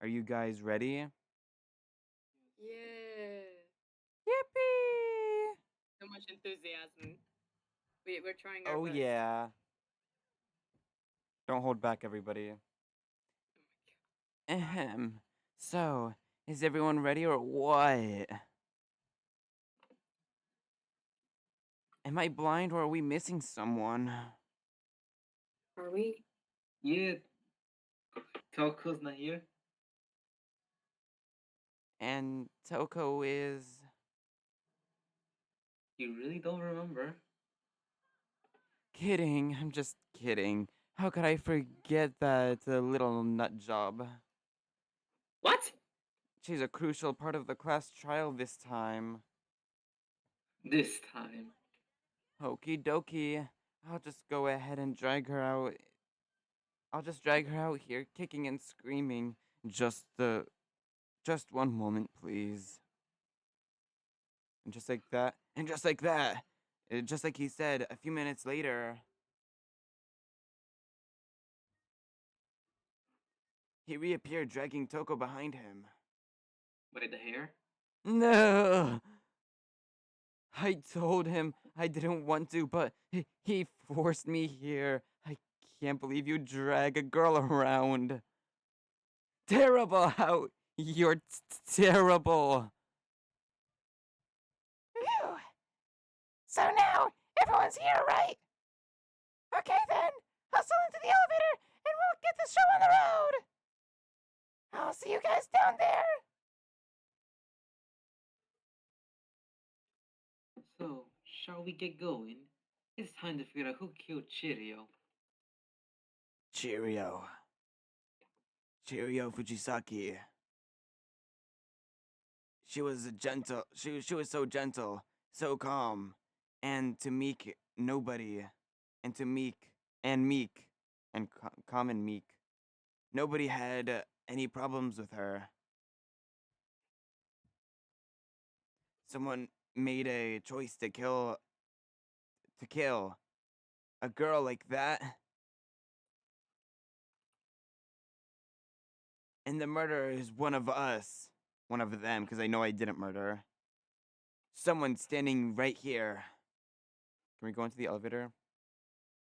Are you guys ready? Yeah. Yippee! So much enthusiasm. We're trying our Oh best. yeah. Don't hold back, everybody. Ahem. So, is everyone ready or what? Am I blind or are we missing someone? Are we? Yeah, Toko's not here. And Toko is. You really don't remember? Kidding, I'm just kidding. How could I forget that little nut job? What? She's a crucial part of the class trial this time. This time. Okie dokie. I'll just go ahead and drag her out. I'll just drag her out here, kicking and screaming. Just one moment, please. And just like that, and just like that, just like he said, a few minutes later, he reappeared, dragging Toko behind him. By the hair? No! I told him I didn't want to, but he forced me here. I can't believe you drag a girl around. Terrible how you're terrible. Phew. So now everyone's here, right? Okay then, hustle into the elevator and we'll get the show on the road. I'll see you guys down there. So, shall we get going? It's time to figure out who killed Chirio. Cheerio. Cheerio Fujisaki. She was so gentle, so calm, and to meek nobody, and to meek, and calm and meek. Nobody had any problems with her. Someone made a choice to kill a girl like that, and the murderer is one of us, one of them, because I know I didn't murder. Someone standing right here. Can we go into the elevator?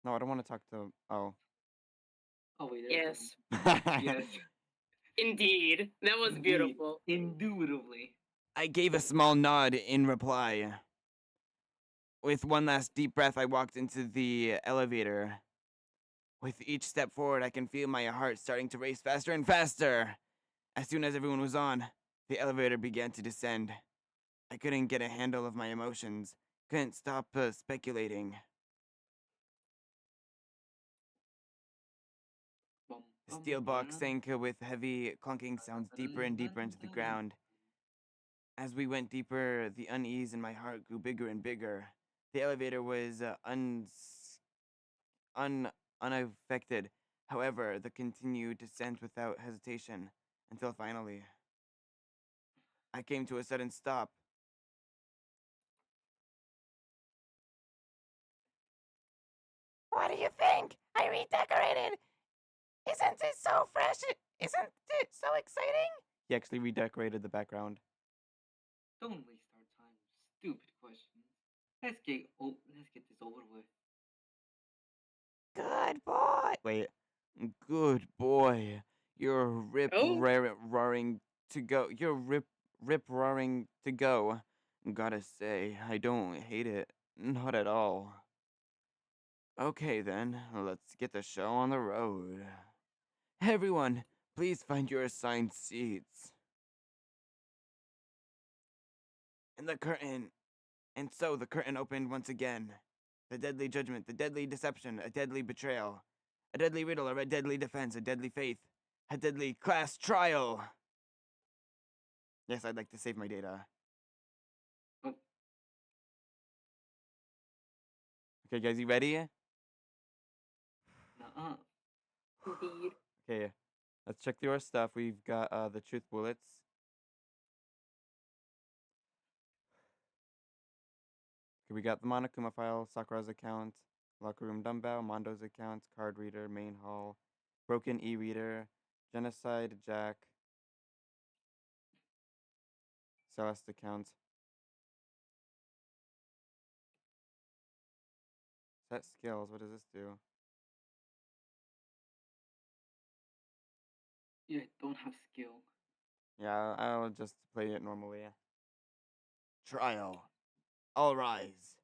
No, I don't want to talk to. Oh. Oh, wait, Yes. Yes. Indeed. That was Indeed. beautiful. Indubitably. I gave a small nod in reply. With one last deep breath, I walked into the elevator. With each step forward, I can feel my heart starting to race faster and faster. As soon as everyone was on, the elevator began to descend. I couldn't get a handle of my emotions, couldn't stop speculating. The steel box sank with heavy clunking sounds deeper and deeper into the ground. As we went deeper, the unease in my heart grew bigger and bigger. The elevator was unaffected, however, the continued descent without hesitation, until finally, I came to a sudden stop. What do you think? I redecorated! Isn't it so fresh? Isn't it so exciting? He actually redecorated the background. Don't waste our time with stupid questions. Let's get this over with. Good boy! Wait. Good boy. You're Oh? roaring to go. You're rip roaring to go. Gotta say, I don't hate it. Not at all. Okay then, let's get the show on the road. Everyone, please find your assigned seats. And the curtain. And so the curtain opened once again. The deadly judgment, the deadly deception, a deadly betrayal, a deadly riddle, a deadly defense, a deadly faith, a deadly class trial. Yes, I'd like to save my data. Oh. Okay, guys, you ready? Nuh-uh. Indeed. Okay, let's check through our stuff. We've got the truth bullets. Okay, we got the Monokuma file, Sakura's account, locker room dumbbell, Mondo's account, card reader, main hall, broken e-reader, genocide, Jack, Celeste account. Set skills. What does this do? Yeah, I don't have skill. Yeah, I'll just play it normally. Trial. All rise.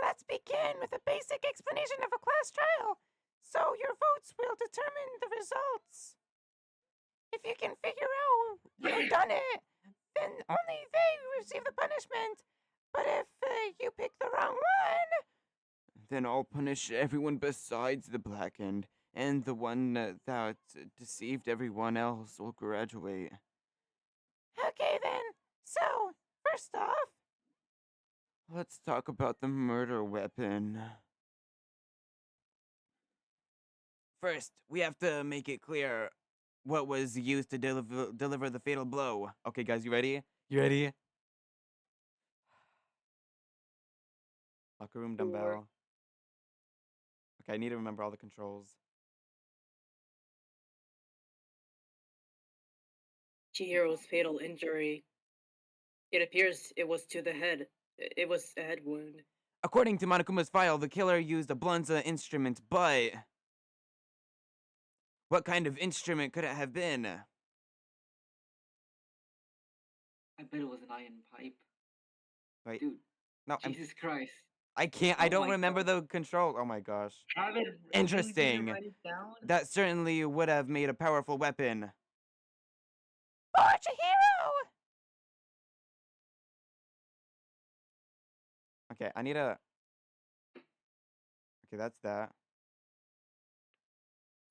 Let's begin with a basic explanation of a class trial, so your votes will determine the results. If you can figure out you've done it, then only they receive the punishment. But if you pick the wrong one, then I'll punish everyone besides the blackened, and the one that deceived everyone else will graduate. Okay then. So, first off, let's talk about the murder weapon. First, we have to make it clear what was used to deliver the fatal blow. Okay, guys, you ready? You ready? Locker room dumbbell. Sure. Okay, I need to remember all the controls. Chihiro's fatal injury. It appears it was to the head. It was a head wound. According to Monokuma's file, the killer used a Blunza instrument, but what kind of instrument could it have been? I bet it was an iron pipe. Wait, Dude, no, Jesus Christ. I can't. I Oh don't my remember God. the control. Oh my gosh. Have it. Interesting. Write it down. That certainly would have made a powerful weapon. Oh, Chihiro! Okay, I need a. Okay, that's that.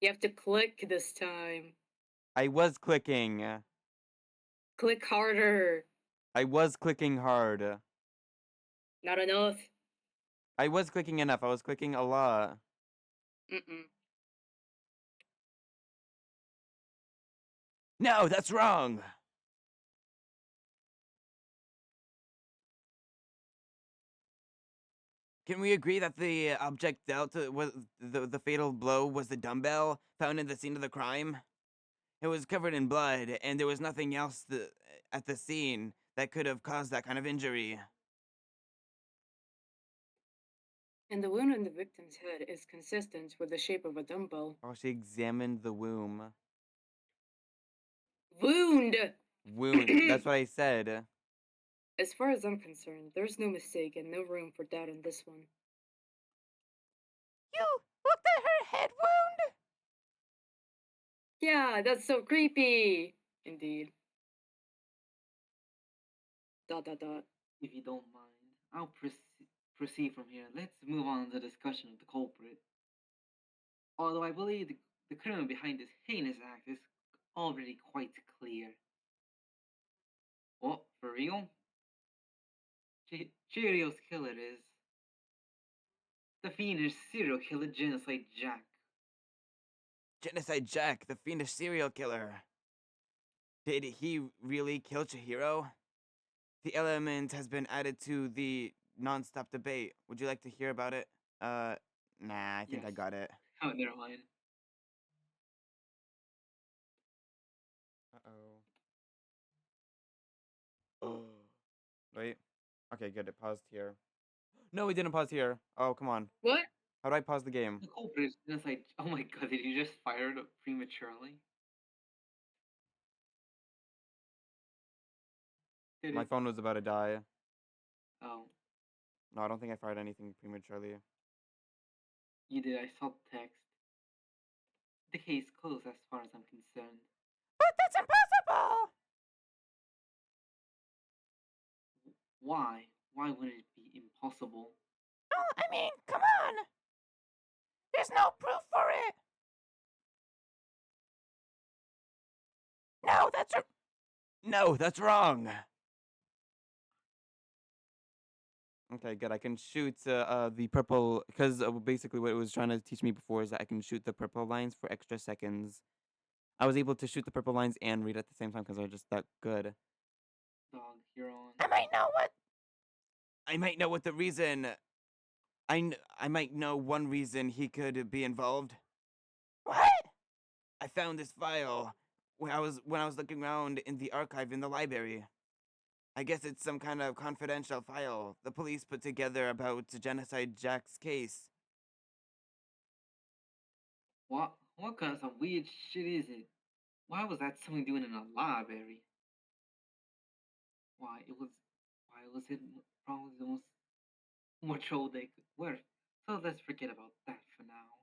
You have to click this time. I was clicking. Click harder. I was clicking hard. Not enough. I was clicking enough. I was clicking a lot. Mm-mm. No, that's wrong. Can we agree that the object dealt was the fatal blow was the dumbbell found in the scene of the crime? It was covered in blood, and there was nothing else at the scene that could have caused that kind of injury. And the wound on the victim's head is consistent with the shape of a dumbbell. Oh, she examined the womb. Wound! Wound. That's what I said. As far as I'm concerned, there's no mistake and no room for doubt in this one. You looked at her head wound? Yeah, that's so creepy! Indeed. ... If you don't mind, I'll proceed from here. Let's move on to the discussion of the culprit. Although I believe the criminal behind this heinous act is already quite clear. What, for real? Cheerios killer is the fiendish serial killer Genocide Jack. Genocide Jack, the fiendish serial killer. Did he really kill Chihiro? The element has been added to the non-stop debate. Would you like to hear about it? Nah, I think I Yes. got it. Oh, never mind. Uh-oh. Oh. Wait. Okay, good. It paused here. No, it didn't pause here. Oh, come on. What? How do I pause the game? The culprit is Genocide. Oh my god, did you just fire it prematurely? Did My it? phone was about to die. Oh, No, I don't think I fired anything prematurely. you did. I saw the text. The case closed as far as I'm concerned. But that's impossible! Why? Why would it be impossible? Oh, I mean, come on! There's no proof for it! No, that's wrong! Okay, good. I can shoot the purple, because basically what it was trying to teach me before is that I can shoot the purple lines for extra seconds. I was able to shoot the purple lines and read at the same time because they're just that good. Dog, you're on. I might know what the reason. I might know one reason he could be involved. What? I found this file when I was looking around in the archive in the library. I guess it's some kind of confidential file the police put together about Genocide Jack's case. What kind of some weird shit is it? Why was that something doing in a library? Why it was probably the most mature they could work. So let's forget about that for now.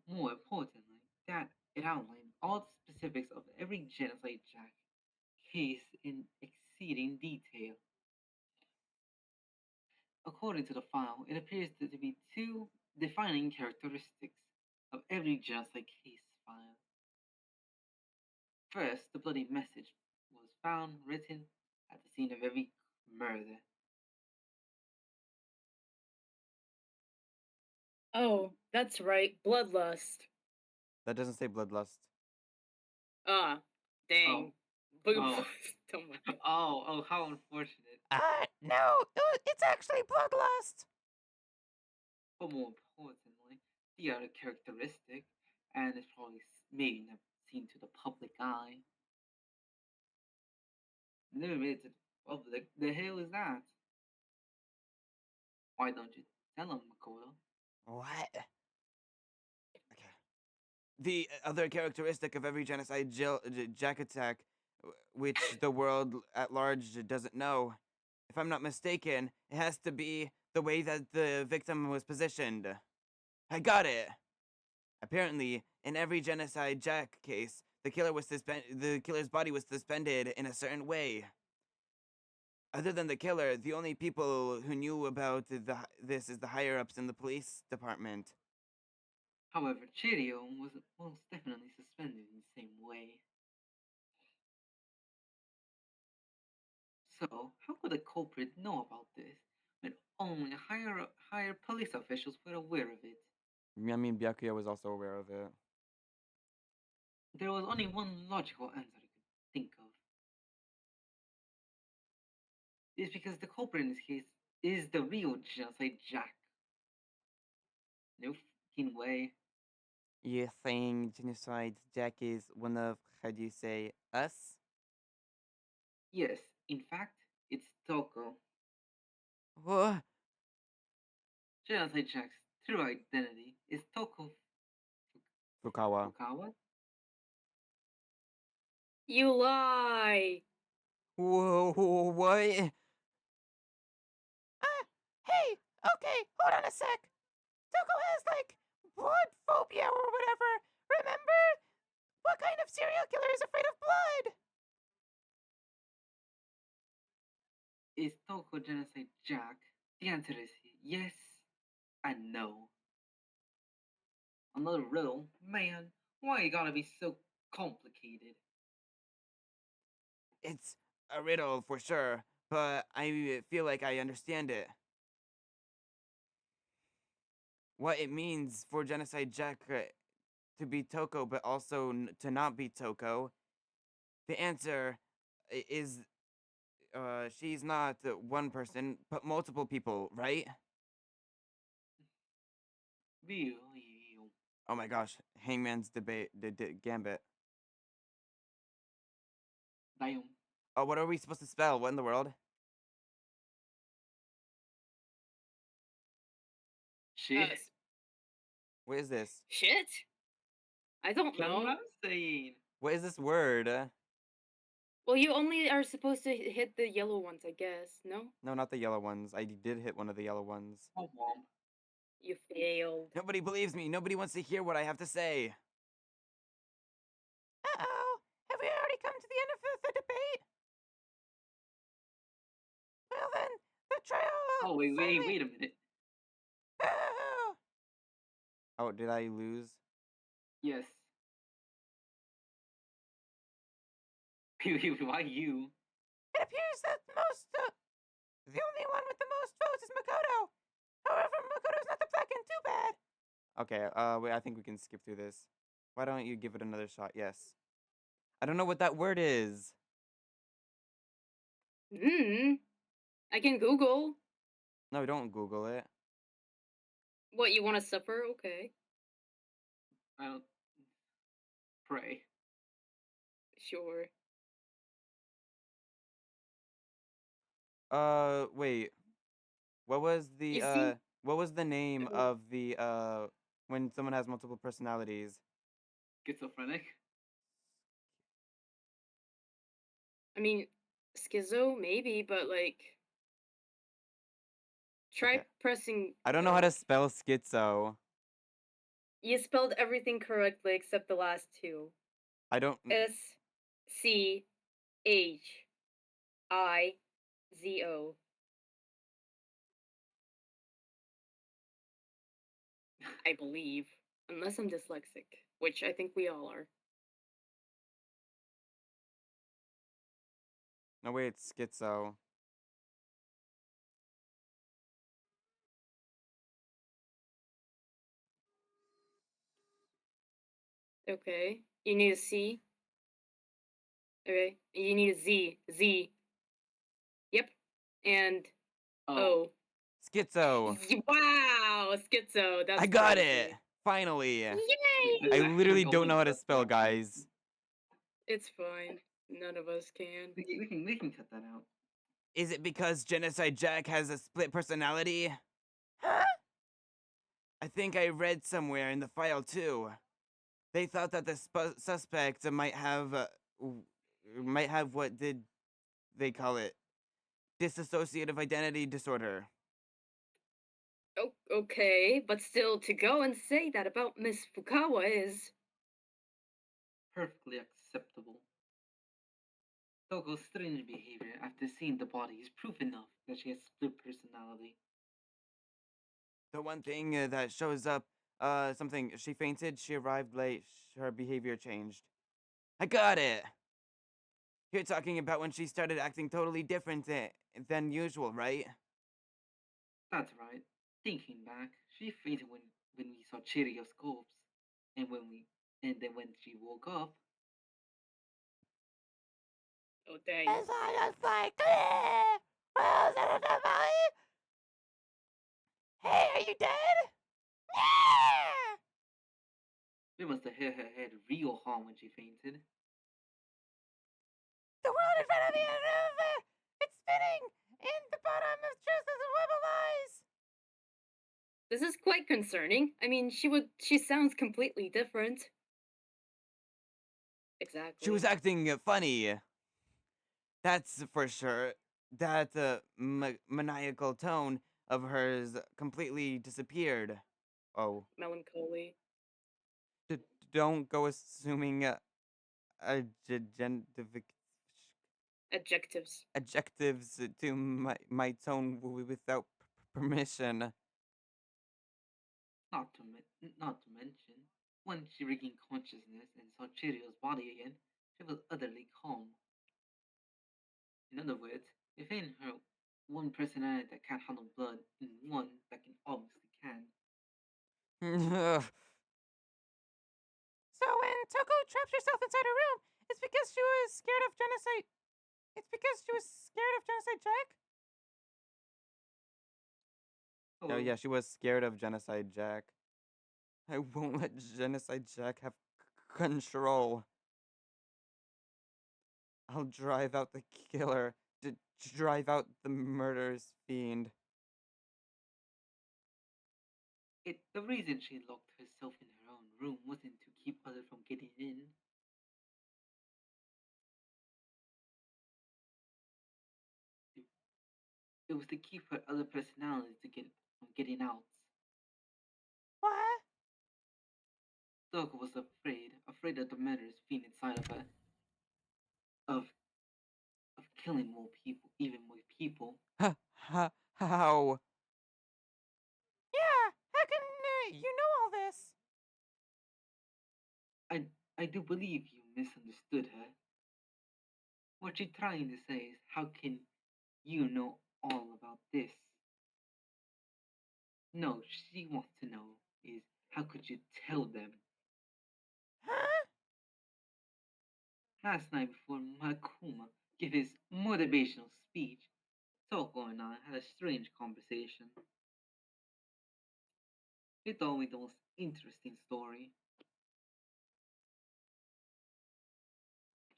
More importantly, that it outlined all the specifics of every Genocide Jack case in exceeding detail. According to the file, it appears to be two defining characteristics of every genocide case file. First, the bloody message was found written at the scene of every murder. Oh, that's right, bloodlust. That doesn't say bloodlust. Ah, dang. Oh. Oh my God. Oh, how unfortunate. No, it's actually bloodlust. But more importantly, the other characteristic, and it's probably maybe never seen to the public eye. Never made it to the public. The hell is that? Why don't you tell him, Makoto? What? Okay. The other characteristic of every Genocide Jack attack, which the world at large doesn't know, if I'm not mistaken, it has to be the way that the victim was positioned. I got it. Apparently, in every Genocide Jack case, the killer's body was suspended in a certain way. Other than the killer, the only people who knew about this is the higher ups in the police department. However, Chirio was most definitely suspended in the same way. So, how could the culprit know about this when only higher police officials were aware of it? I mean, Byakuya was also aware of it. There was only one logical answer I could think of. It's because the culprit in this case is the real Genocide Jack. No fucking way. You're saying Genocide Jack is one of, how do you say, us? Yes, in fact, it's Toko. What? Genocide Jack's true identity is Toko Fukawa. Fukawa. You lie. Whoa, what? Hey, okay, hold on a sec. Toko has, like, blood phobia or whatever. Remember? What kind of serial killer is afraid of blood? Is Toko Genocide Jack? The answer is yes and no. Another riddle? Man, why you gotta be so complicated? It's a riddle for sure, but I feel like I understand it. What it means for Genocide Jack to be Toko, but also to not be Toko. The answer is she's not one person, but multiple people, right? Real. Oh my gosh, Hangman's debate, the gambit. Damn. Oh, what are we supposed to spell? What in the world? Shit. What is this? Shit? I don't That's what know. I'm saying. What is this word? Well, you only are supposed to hit the yellow ones, I guess. No? No, not the yellow ones. I did hit one of the yellow ones. Oh, mom. You failed. Nobody believes me. Nobody wants to hear what I have to say. Uh-oh. Have we already come to the end of the debate? Well then, the trial Oh, wait a minute. Oh. Oh, did I lose? Yes. Why you? It appears that the only one with the most votes is Makoto. However, Makoto's not the second. Too bad. Okay, wait, I think we can skip through this. Why don't you give it another shot? Yes. I don't know what that word is. I can Google. No, don't Google it. What, you want to suffer? Okay. I don't pray. Sure. Wait. What was You the see, what was the name oh, of the when someone has multiple personalities? Schizophrenic. I mean, Skizzo maybe, but like, try Okay. pressing. I don't know how to spell schizo. You spelled everything correctly except the last two. I don't SCHIZO. I believe, unless I'm dyslexic, which I think we all are. No wait, it's schizo. Okay, you need a C. Okay, you need a Z. Z. Yep, and O. Schizo. Wow, Skitzo. That's I got it. crazy. Finally. Yay! I literally don't know how to spell, guys. It's fine. None of us can. We can cut that out. Is it because Genocide Jack has a split personality? Huh? I think I read somewhere in the file too. They thought that the suspect might have what did they call it? Dissociative identity disorder. Oh, okay, but still, to go and say that about Miss Fukawa is Perfectly acceptable. Toko's strange behavior after seeing the body is proof enough that she has split personality. The one thing that shows up, something, she fainted, she arrived late, her behavior changed. I got it! You're talking about when she started acting totally different than usual, right? That's right. Thinking back, she fainted when we saw Chirio's corpse, and then when she woke up. oh dang. As I was like, well, is that enough, Molly? Hey, are you dead? Yeah! We must have hit her head real hard when she fainted. The world in front of me is it's spinning, and the bottom is just as a web of eyes. This is quite concerning. I mean, she sounds completely different. Exactly. She was acting funny. That's for sure. That maniacal tone of hers completely disappeared. Oh. melancholy. Don't go assuming adjectives Adjectives. to my tone without permission. Not to mention, when she regained consciousness and saw Chirio's body again, she was utterly calm. In other words, within her one personality that can't handle blood and one that can obviously can. So when Toko trapped herself inside her room, it's because she was scared of genocide. It's because she was scared of Genocide Jack? Oh yeah, she was scared of Genocide Jack. I won't let Genocide Jack have control. I'll drive out the killer. Drive out the murderous fiend. The reason she locked herself in her own room wasn't to keep others from getting in. It was to keep her other personalities from getting out. What? Toko was afraid of the murderous fiend inside of her. Of killing more people, even more people. How? Yeah, how can you know all this? I do believe you misunderstood her. What she's trying to say is, how can you know all about this? No, she wants to know is, how could you tell them? Huh? Last night before Makuma gave his motivational speech, Toko and I had a strange conversation. He told me the most interesting story.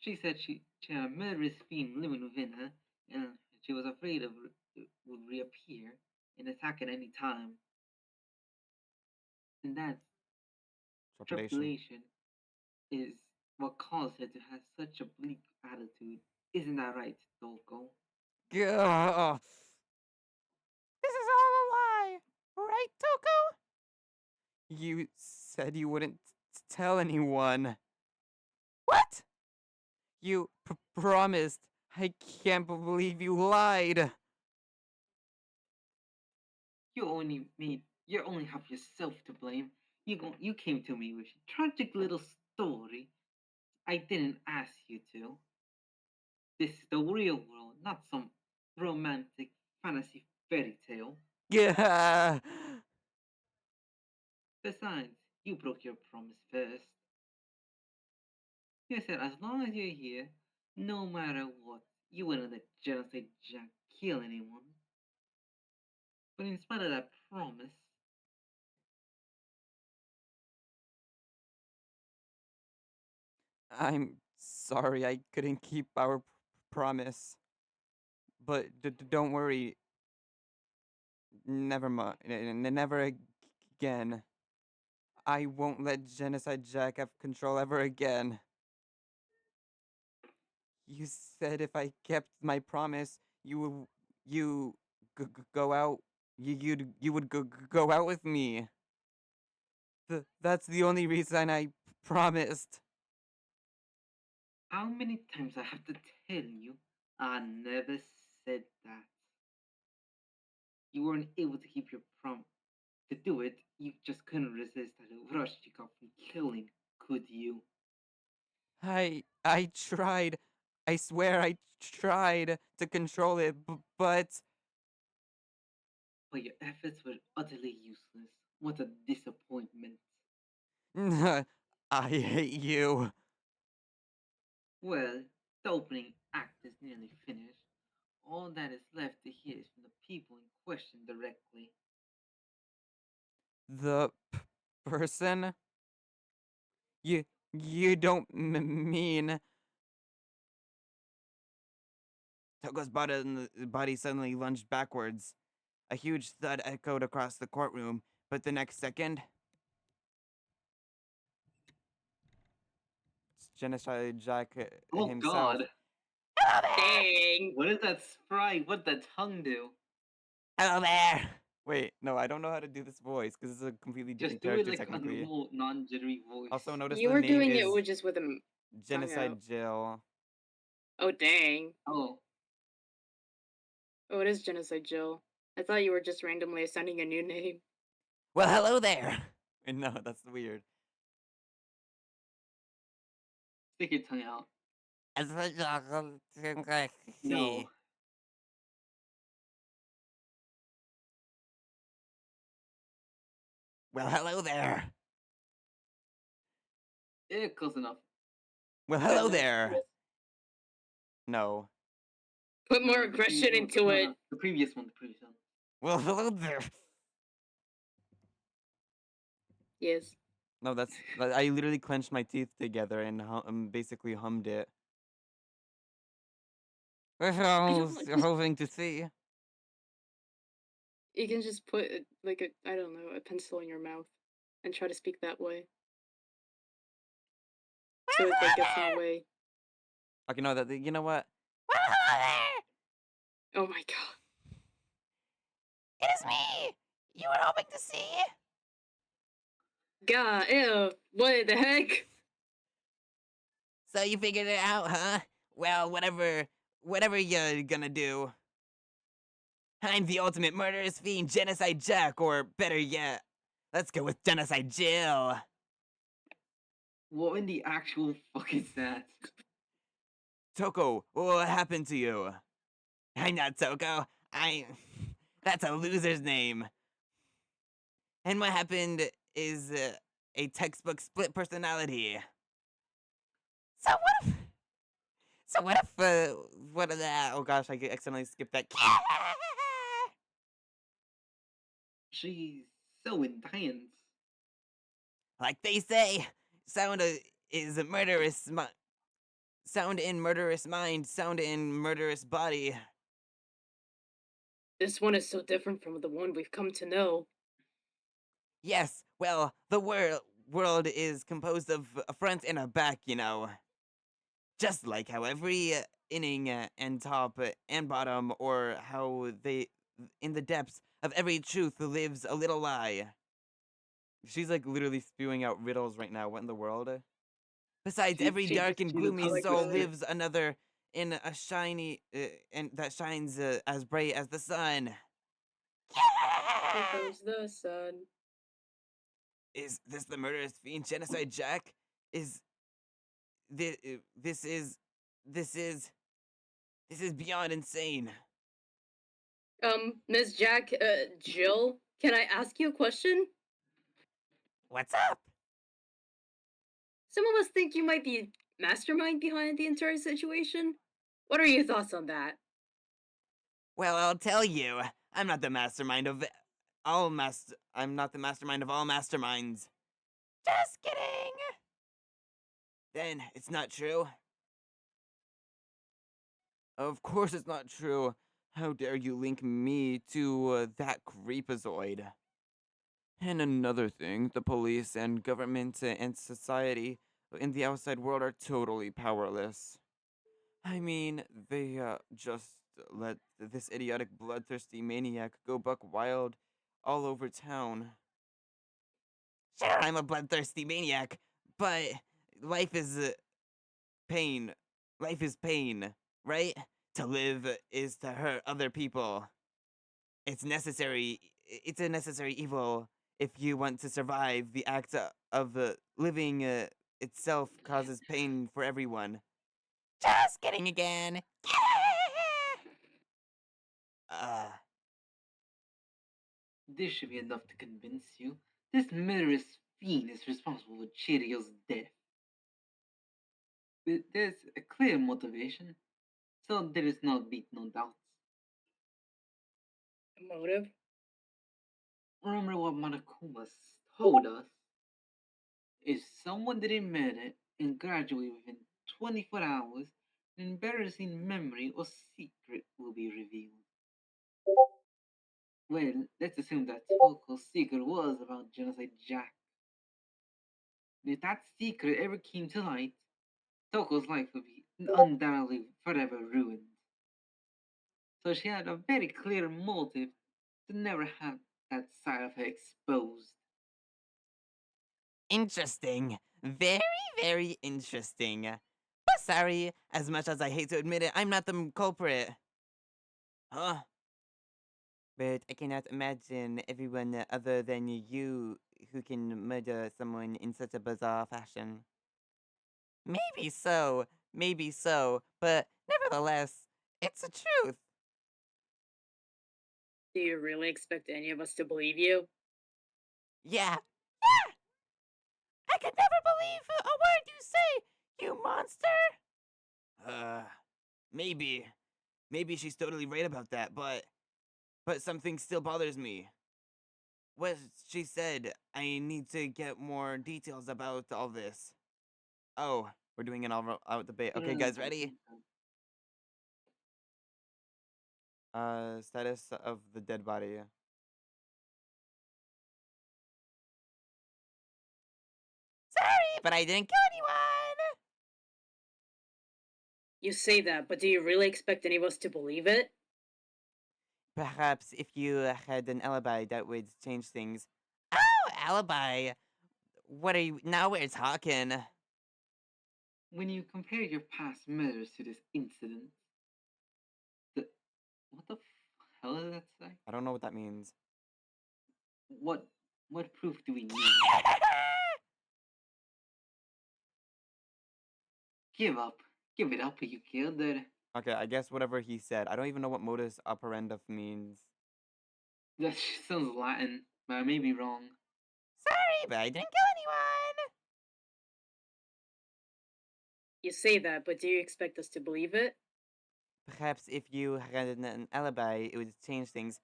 She said she had a murderous fiend living within her, and she was afraid of it would reappear and attack at any time. And that Trepidation. trepidation is what caused her to have such a bleak attitude. Isn't that right, Toko? Gah. This is all a lie, right, Toko? You said you wouldn't tell anyone. What? You promised. I can't believe you lied. You only have yourself to blame. You came to me with a tragic little story. I didn't ask you to. This is the real world, not some romantic fantasy fairy tale. Yeah. Besides, you broke your promise first. You said as long as you're here, no matter what, you wouldn't let Genocide Jack kill anyone. But in spite of that promise, I'm sorry I couldn't keep our promise. But don't worry. Never mind. Never again. I won't let Genocide Jack have control ever again. You said if I kept my promise, you go out. You would go out with me. That's the only reason I promised. how many times I have to tell you, I never said that. You weren't able to keep your promise. To do it, you just couldn't resist that rush you got from killing, could you? I tried. I swear I tried to control it, but But your efforts were utterly useless. What a disappointment. I hate you. Well, the opening act is nearly finished. All that is left to hear is from the people in question directly. The person? You don't mean Toko's body suddenly lunged backwards. A huge thud echoed across the courtroom, but the next second, Genocide Jack Oh himself. god! Hello there! Dang. What is that sprite? What did that tongue do? Hello there! Wait, no, I don't know how to do this voice because it's a completely Just different do it character like a technically. normal, non-jittery voice. Also, notice You the were name doing it is with just with a tongue Genocide out. Jill. Oh dang. Oh, Oh, it is Genocide Jill. I thought you were just randomly assigning a new name. Well, hello there! No, that's weird. stick your tongue out. No. Well, hello there. Yeah, close enough. Well, But hello no. there. No. Put No, more the aggression previous one- into no, it. no, the previous one, the previous one. Well, hello there. Yes. No, that's I literally clenched my teeth together and basically hummed it. That's what I was hoping to see. You can just put like I don't know, a pencil in your mouth and try to speak that way. So it like gets in the way. Okay, no, you know what? Well, hello there. Oh my god. It is me. You were hoping to see. God, ew. What the heck? So you figured it out, huh? Well, whatever you're gonna do. I'm the ultimate murderous fiend, Genocide Jack, or better yet, let's go with Genocide Jill. What in the actual fuck is that? Toko, what happened to you? I'm not Toko. That's a loser's name. And what happened is a textbook split personality. So what if? What if that? Oh gosh, I accidentally skipped that. She's so intense. Like they say, sound is a murderous. sound in murderous mind, sound in murderous body. This one is so different from the one we've come to know. Yes, well, the world is composed of a front and a back, you know. Just like how every inning and top and bottom, or how they, in the depths of every truth lives a little lie. She's like literally spewing out riddles right now. What in the world? Besides, every dark and she's a gloomy like soul that. lives another in a shiny, and that shines as bright as the sun. Here comes the sun. Is this the murderous fiend genocide Jack? Is this this is this is this is beyond insane. Miss Jack, Jill, can I ask you a question? What's up? Some of us think you might be mastermind behind the entire situation. What are your thoughts on that? Well, I'll tell you. I'm not the mastermind of I'm not the mastermind of all masterminds. Just kidding. Then it's not true. Of course it's not true. How dare you link me to that creepazoid? And another thing, the police and government and society in the outside world are totally powerless. I mean, they just let this idiotic bloodthirsty maniac go buck wild all over town. Sure, I'm a bloodthirsty maniac, but life is pain. Life is pain, right? To live is to hurt other people. It's necessary. It's a necessary evil if you want to survive. The act of living itself causes pain for everyone. Just kidding again. uh, This should be enough to convince you. This murderous fiend is responsible for Chirio's death. But there's a clear motivation, so there is no doubts. Motive? Remember what Monokuma told us? If someone didn't murder and graduate within 24 hours, an embarrassing memory or secret will be revealed. Well, let's assume that Toko's secret was about Genocide Jack. If that secret ever came to light, Toko's life would be undoubtedly forever ruined. So she had a very clear motive to never have that side of her exposed. Interesting. Very, very interesting. But sorry, as much as I hate to admit it, I'm not the culprit. Huh? But I cannot imagine everyone other than you who can murder someone in such a bizarre fashion. Maybe so, but nevertheless, it's the truth. Do you really expect any of us to believe you? Yeah, yeah! I could never believe a word you say, you monster! Maybe. Maybe she's totally right about that, but something still bothers me. What she said, I need to get more details about all this. Oh, we're doing an all out debate. Okay, guys, ready? Status of the dead body. Sorry, but I didn't kill anyone! You say that, but do you really expect any of us to believe it? Perhaps if you had an alibi, that would change things. Oh, alibi! What are you? Now we're talking. When you compare your past murders to this incident, the, what the hell did that say? I don't know what that means. What proof do we need? Give up. Give it up, you killed her. Okay, I guess whatever he said. I don't even know what modus operandi means. That sounds Latin, but I may be wrong. Sorry, but I didn't kill anyone! You say that, but do you expect us to believe it? Perhaps if you had an alibi, it would change things.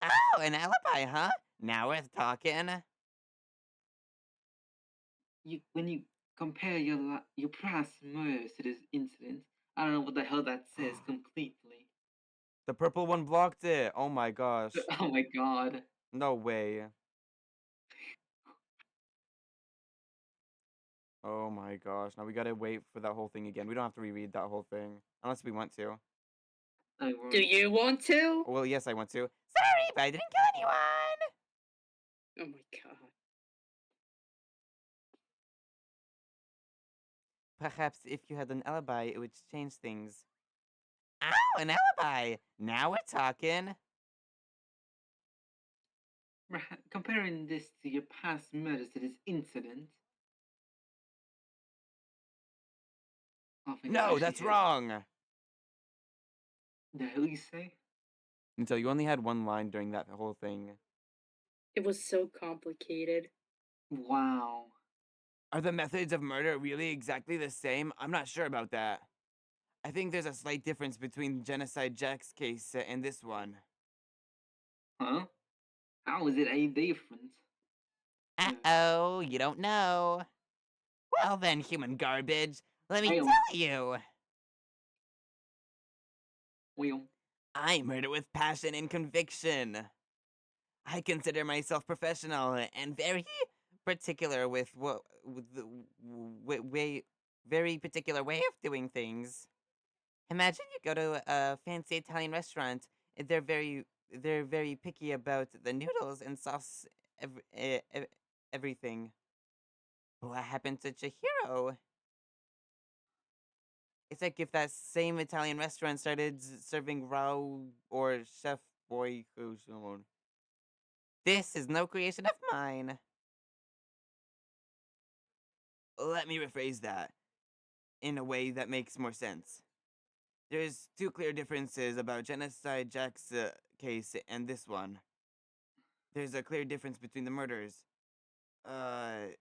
Oh, an alibi, huh? Now we're talking. When you compare your past murders to this incident. I don't know what the hell that says completely. The purple one blocked it. Oh my gosh. Oh my god. No way. Oh my gosh. Now we gotta wait for that whole thing again. We don't have to reread that whole thing. Unless we want to. Do you want to? Well, yes, I want to. Sorry, but I didn't kill anyone! Oh my god. Perhaps if you had an alibi, it would change things. Ow, an alibi! Now we're talking. Comparing this to your past murders to this incident. I think No, actually that's hit. wrong! The hell you say? Until you only had one line during that whole thing. It was so complicated. Wow. Are the methods of murder really exactly the same? I'm not sure about that. I think there's a slight difference between Genocide Jack's case and this one. Huh? How is it any different? Uh-oh, you don't know. Well then, human garbage, let me Well. tell you. Well. I murder with passion and conviction. I consider myself professional and very particular with the very particular way of doing things. Imagine you go to a fancy Italian restaurant. They're very picky about the noodles and sauce, everything. What happened to Chihiro? It's like if that same Italian restaurant started serving raw or chef boy cuisine. This is no creation of mine. Let me rephrase that in a way that makes more sense. There's two clear differences about Genocide Jack's case and this one. There's a clear difference between the murders. From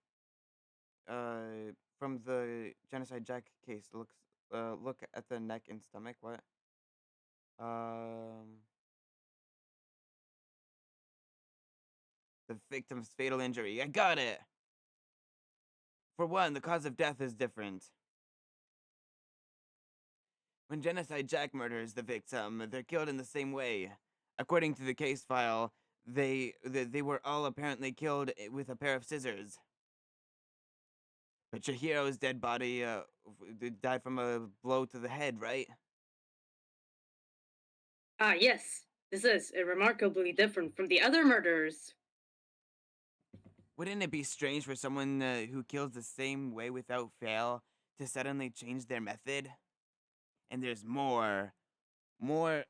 the Genocide Jack case, look at the neck and stomach. What? The victim's fatal injury. I got it! For one, the cause of death is different. When Genocide Jack murders the victim, they're killed in the same way. According to the case file, they were all apparently killed with a pair of scissors. But Chihiro's dead body died from a blow to the head, right? Ah, yes. This is remarkably different from the other murders. Wouldn't it be strange for someone who kills the same way without fail to suddenly change their method? And there's one more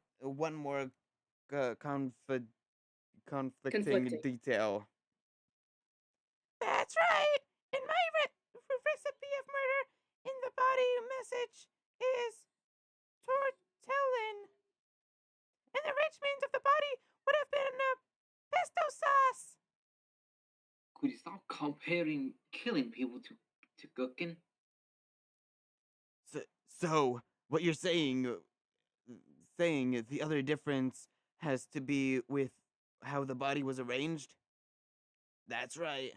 conflicting detail. That's right. In my recipe of murder, in the body message is tortellin. And the enrichment of the body would have been pesto sauce. Could you stop comparing killing people to cooking? So what you're saying the other difference has to be with how the body was arranged? That's right.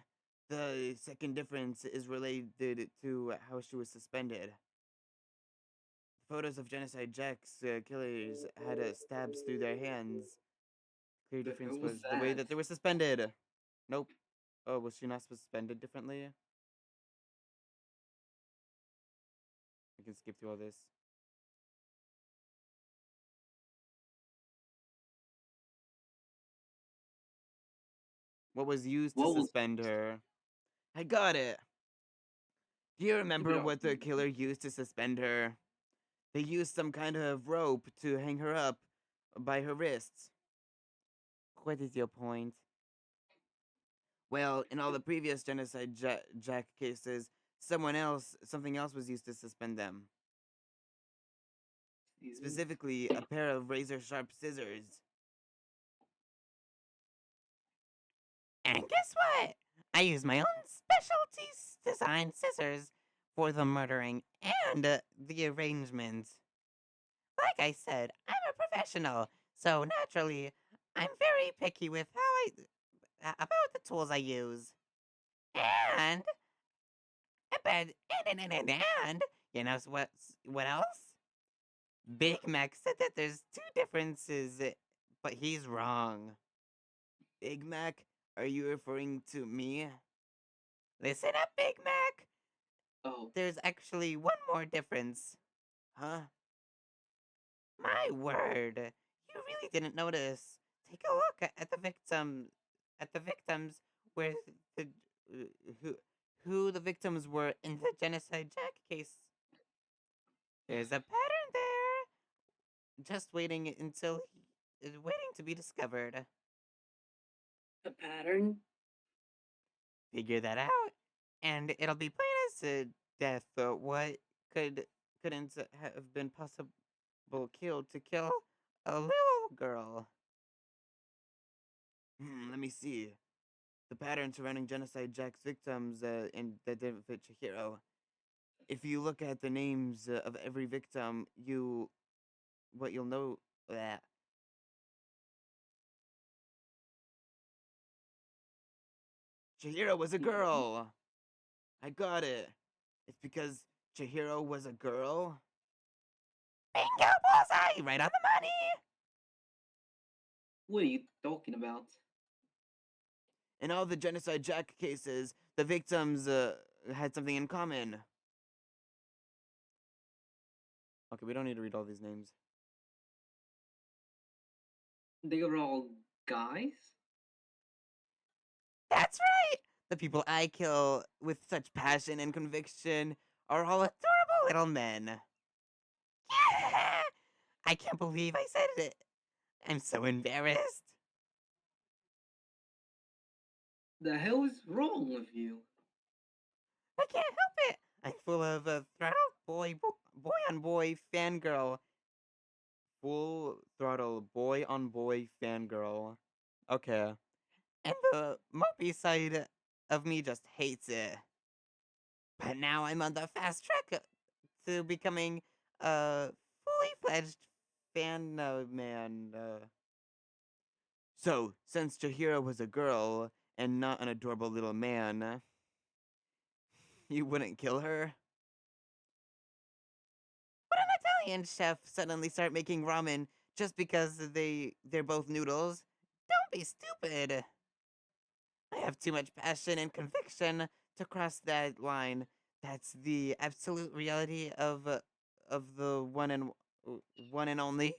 The second difference is related to how she was suspended. Photos of Genocide Jack's killers had stabs through their hands. Clear difference was the way that they were suspended. Nope. Oh, was she not suspended differently? I can skip through all this. What was used to suspend her? I got it. Do you remember what the killer used to suspend her? They used some kind of rope to hang her up by her wrists. What is your point? Well, in all the previous Genocide Jack cases, something else was used to suspend them. Specifically, a pair of razor-sharp scissors. And guess what? I used my own specialty designed scissors for the murdering and the arrangement. Like I said, I'm a professional, so naturally, I'm very picky with about the tools I use. And But and you know what else? Big Mac said that there's two differences, but he's wrong. Big Mac, are you referring to me? Listen up, Big Mac. Oh, There's actually one more difference. Huh? My word. You really didn't notice. Take a look at the victims where the who who the victims were in the genocide Jack case. There's a pattern there. Just waiting to be discovered. A pattern? Figure that out, and it'll be plain as death. What could couldn't have been possible killed to kill a little girl? Let me see. The pattern surrounding genocide Jack's victims and that didn't fit Chihiro. If you look at the names of every victim, you'll know that Chihiro was a girl. I got it. It's because Chihiro was a girl. Bingo, bullseye! Right on the money. what are you talking about? In all the genocide Jack cases, the victims had something in common. Okay, we don't need to read all these names. They were all guys? That's right! The people I kill with such passion and conviction are all adorable little men. Yeah! I can't believe I said it. I'm so embarrassed. The hell is wrong with you? I can't help it. I'm full of throttle boy on boy fangirl. Full throttle boy on boy fangirl. Okay. And the mopey side of me just hates it. But now I'm on the fast track to becoming a fully fledged fan man. So, since Chihiro was a girl and not an adorable little man, you wouldn't kill her? Would an Italian chef suddenly start making ramen just because they're both noodles? Don't be stupid. I have too much passion and conviction to cross that line. That's the absolute reality of the one and only.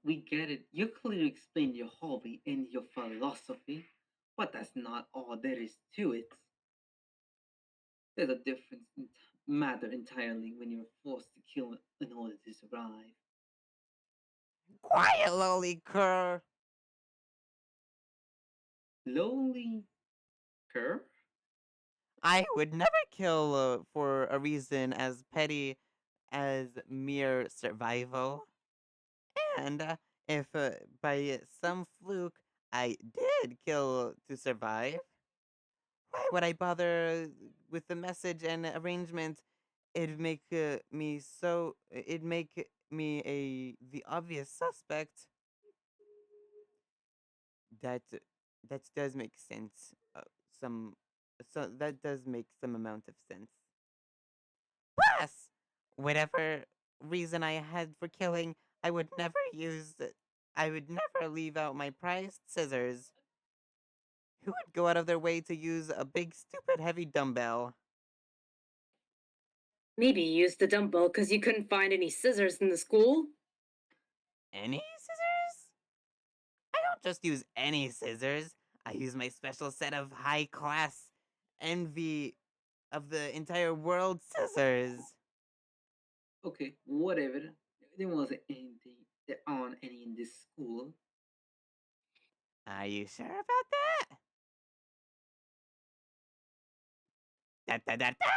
We get it. You clearly explained your hobby and your philosophy, but that's not all there is to it. There's a different matter entirely when you're forced to kill in order to survive. Quiet, lowly cur. Lowly cur? I would never kill for a reason as petty as mere survival. And if by some fluke I did kill to survive, why would I bother with the message and arrangement? It'd make It'd make me the obvious suspect. That that does make sense. Some so that does make some amount of sense. Plus, whatever reason I had for killing, I would never use. I would never leave out my prized scissors. Who would go out of their way to use a big, stupid, heavy dumbbell? Maybe you used the dumbbell because you couldn't find any scissors in the school? Any scissors? I don't just use any scissors. I use my special set of high class envy of the entire world scissors. Okay, whatever. There wasn't anything there aren't any in this school. Are you sure about that? Da da da da!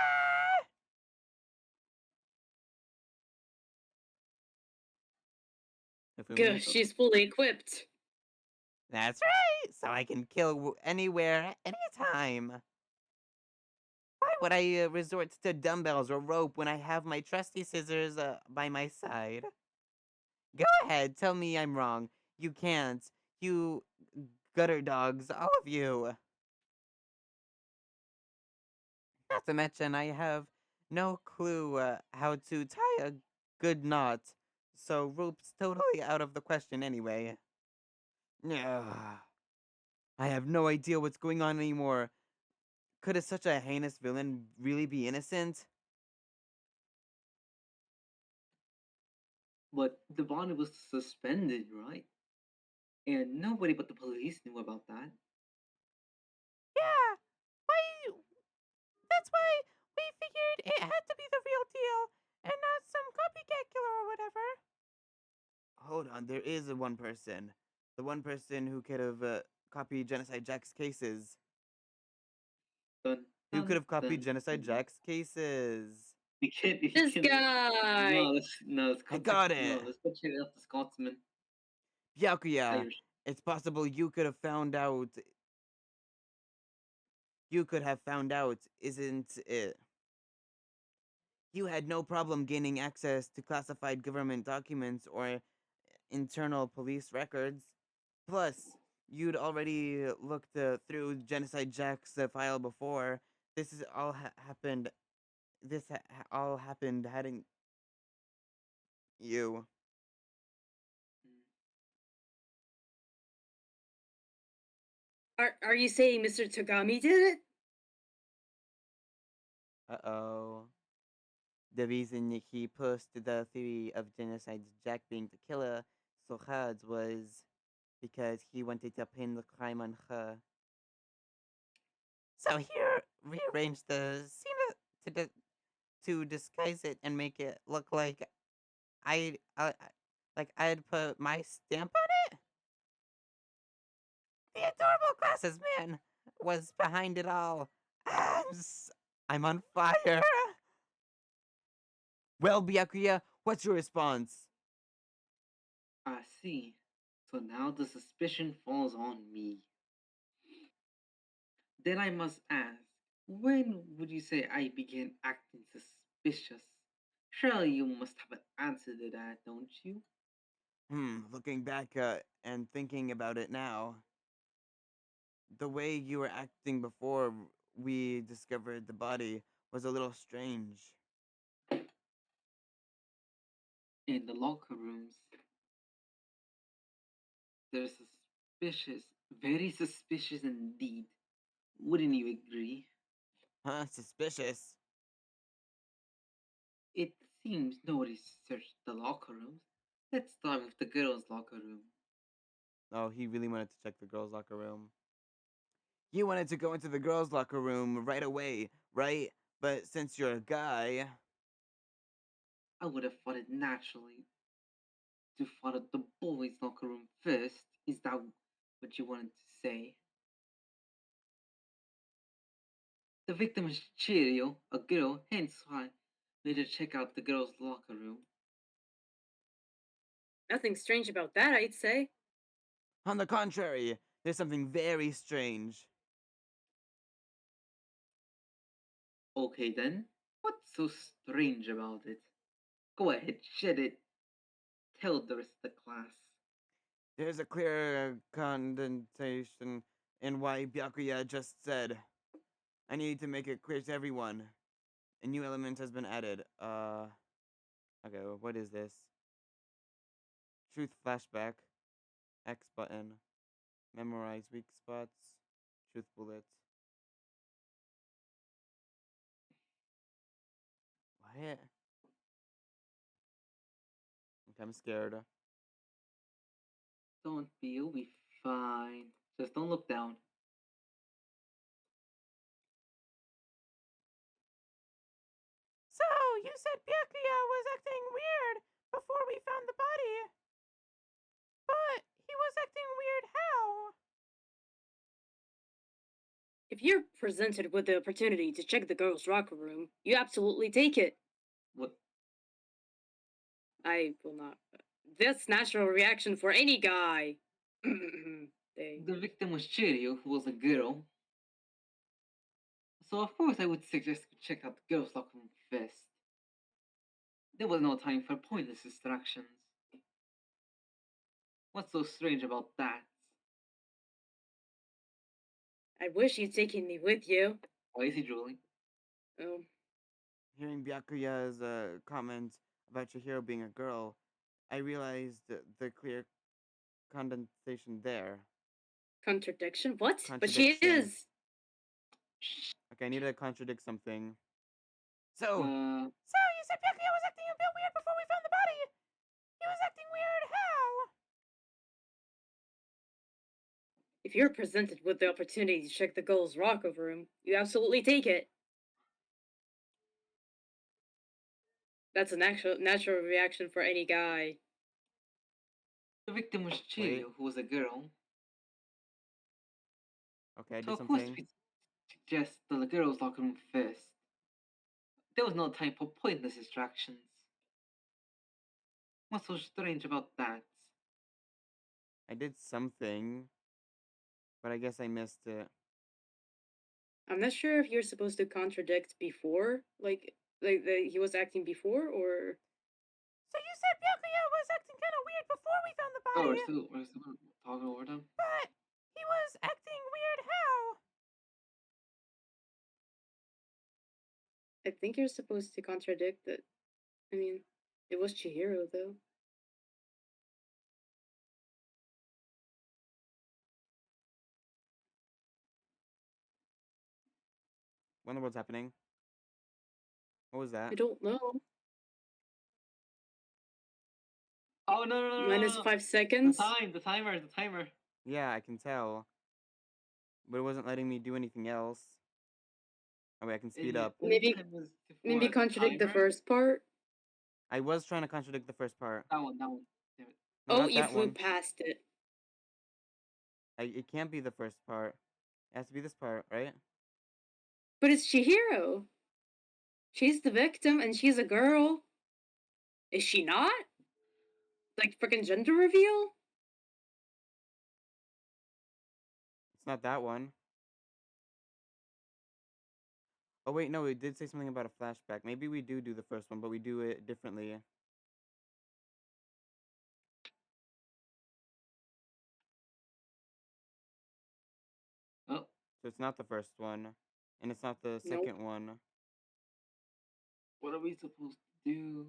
Good, she's fully equipped. That's right, so I can kill anywhere, anytime. Why would I resort to dumbbells or rope when I have my trusty scissors by my side? Go ahead, tell me I'm wrong. You can't. You gutter dogs, all of you. Not to mention, I have no clue how to tie a good knot, so rope's totally out of the question anyway. Ugh. I have no idea what's going on anymore. Could such a heinous villain really be innocent? But the bond was suspended, right? And nobody but the police knew about that. Yeah, why? That's why we figured it had to be the real deal and not some copycat killer or whatever. Hold on, there is a one person. The one person who could have copied Genocide Jack's cases. Dun, Who could dun, have copied dun, Genocide dun. Jack's cases? We can't. We This can't. guy. Let's I contact. got No, it. let's go check out the Scotsman. Byakuya, Irish. it's possible you could have found out. You could have found out, isn't it? You had no problem gaining access to classified government documents or internal police records. Plus, you'd already looked through Genocide Jack's file before. This is all happened. This all happened, hadn't you? Are you saying Mr. Tagami did it? Uh-oh. The reason he pushed the theory of Genocide Jack being the killer so hard was because he wanted to pin the crime on her. So he rearranged the scene to disguise it and make it look like I'd put my stamp on it. The adorable glasses man was behind it all. I'm on fire. Well, Byakuya, what's your response? I see. So now the suspicion falls on me. Then I must ask, when would you say I began acting suspicious? Surely you must have an answer to that, don't you? Looking back and thinking about it now, the way you were acting before we discovered the body was a little strange. In the locker rooms, they're suspicious, very suspicious indeed. Wouldn't you agree? Huh? Suspicious? It seems nobody searched the locker rooms. Let's start with the girls' locker room. Oh, he really wanted to check the girls' locker room. You wanted to go into the girls' locker room right away, right? But since you're a guy, I would have thought it naturally to follow the boys' locker room first. Is that what you wanted to say? The victim is Chirio, a girl, hence why I made her check out the girls' locker room. Nothing strange about that, I'd say. on the contrary, there's something very strange. Okay then, what's so strange about it? Go ahead, shed it. Tell the rest of the class. There's a clear condensation in why Byakuya just said. I need to make it clear to everyone. A new element has been added. Okay, what is this? Truth flashback. X button. Memorize weak spots. Truth bullet. What? Okay, I'm scared. Don't be, you'll be fine. Just don't look down. So, you said Byakuya was acting weird before we found the body. But he was acting weird how? If you're presented with the opportunity to check the girls' locker room, you absolutely take it. What? I will not. That's natural reaction for any guy. They. The victim was Chirio, who was a girl. So of course I would suggest you check out the girls' locker room first. There was no time for pointless distractions. What's so strange about that? I wish you'd taken me with you. Why is he drooling? Oh, Hearing Byakuya's comment about Chihiro being a girl, I realized the clear condensation there. contradiction? What? But she Contradiction. is! Okay, I need to contradict something. So, Uh, you said Byakuya was acting a bit weird before we found the body. He was acting weird. How? If you're presented with the opportunity to check the girl's locker room, you absolutely take it. That's a natural reaction for any guy. the victim was Wait. Chihiro, who was a girl. Okay, I So did of course something. we suggest the girls' locker room first. There was no time for pointless distractions. What's so strange about that? I did something, but I guess I missed it. I'm not sure if you're supposed to contradict before, like he was acting before, or So you said Byakuya was acting kind of weird before we found the Oh, body, we're still talking over them. but he was acting weird. How? I think you're supposed to contradict that. I mean, it was Chihiro though. Wonder what's happening. What was that? I don't know. Oh no! Minus No. 5 seconds. The timer. Yeah, I can tell. But it wasn't letting me do anything else. Oh wait, I can speed up. Maybe maybe contradict the first part. I was trying to contradict the first part. That one. Damn it. No, Oh, not you that flew one. past it. It can't be the first part. It has to be this part, right? But it's Chihiro. She's the victim and she's a girl. Is she not? Like freaking gender reveal? It's not that one. Oh wait, no, it did say something about a flashback. Maybe we do the first one, but we do it differently. Oh, So it's not the first one, and it's not the Nope. second one. what are we supposed to do?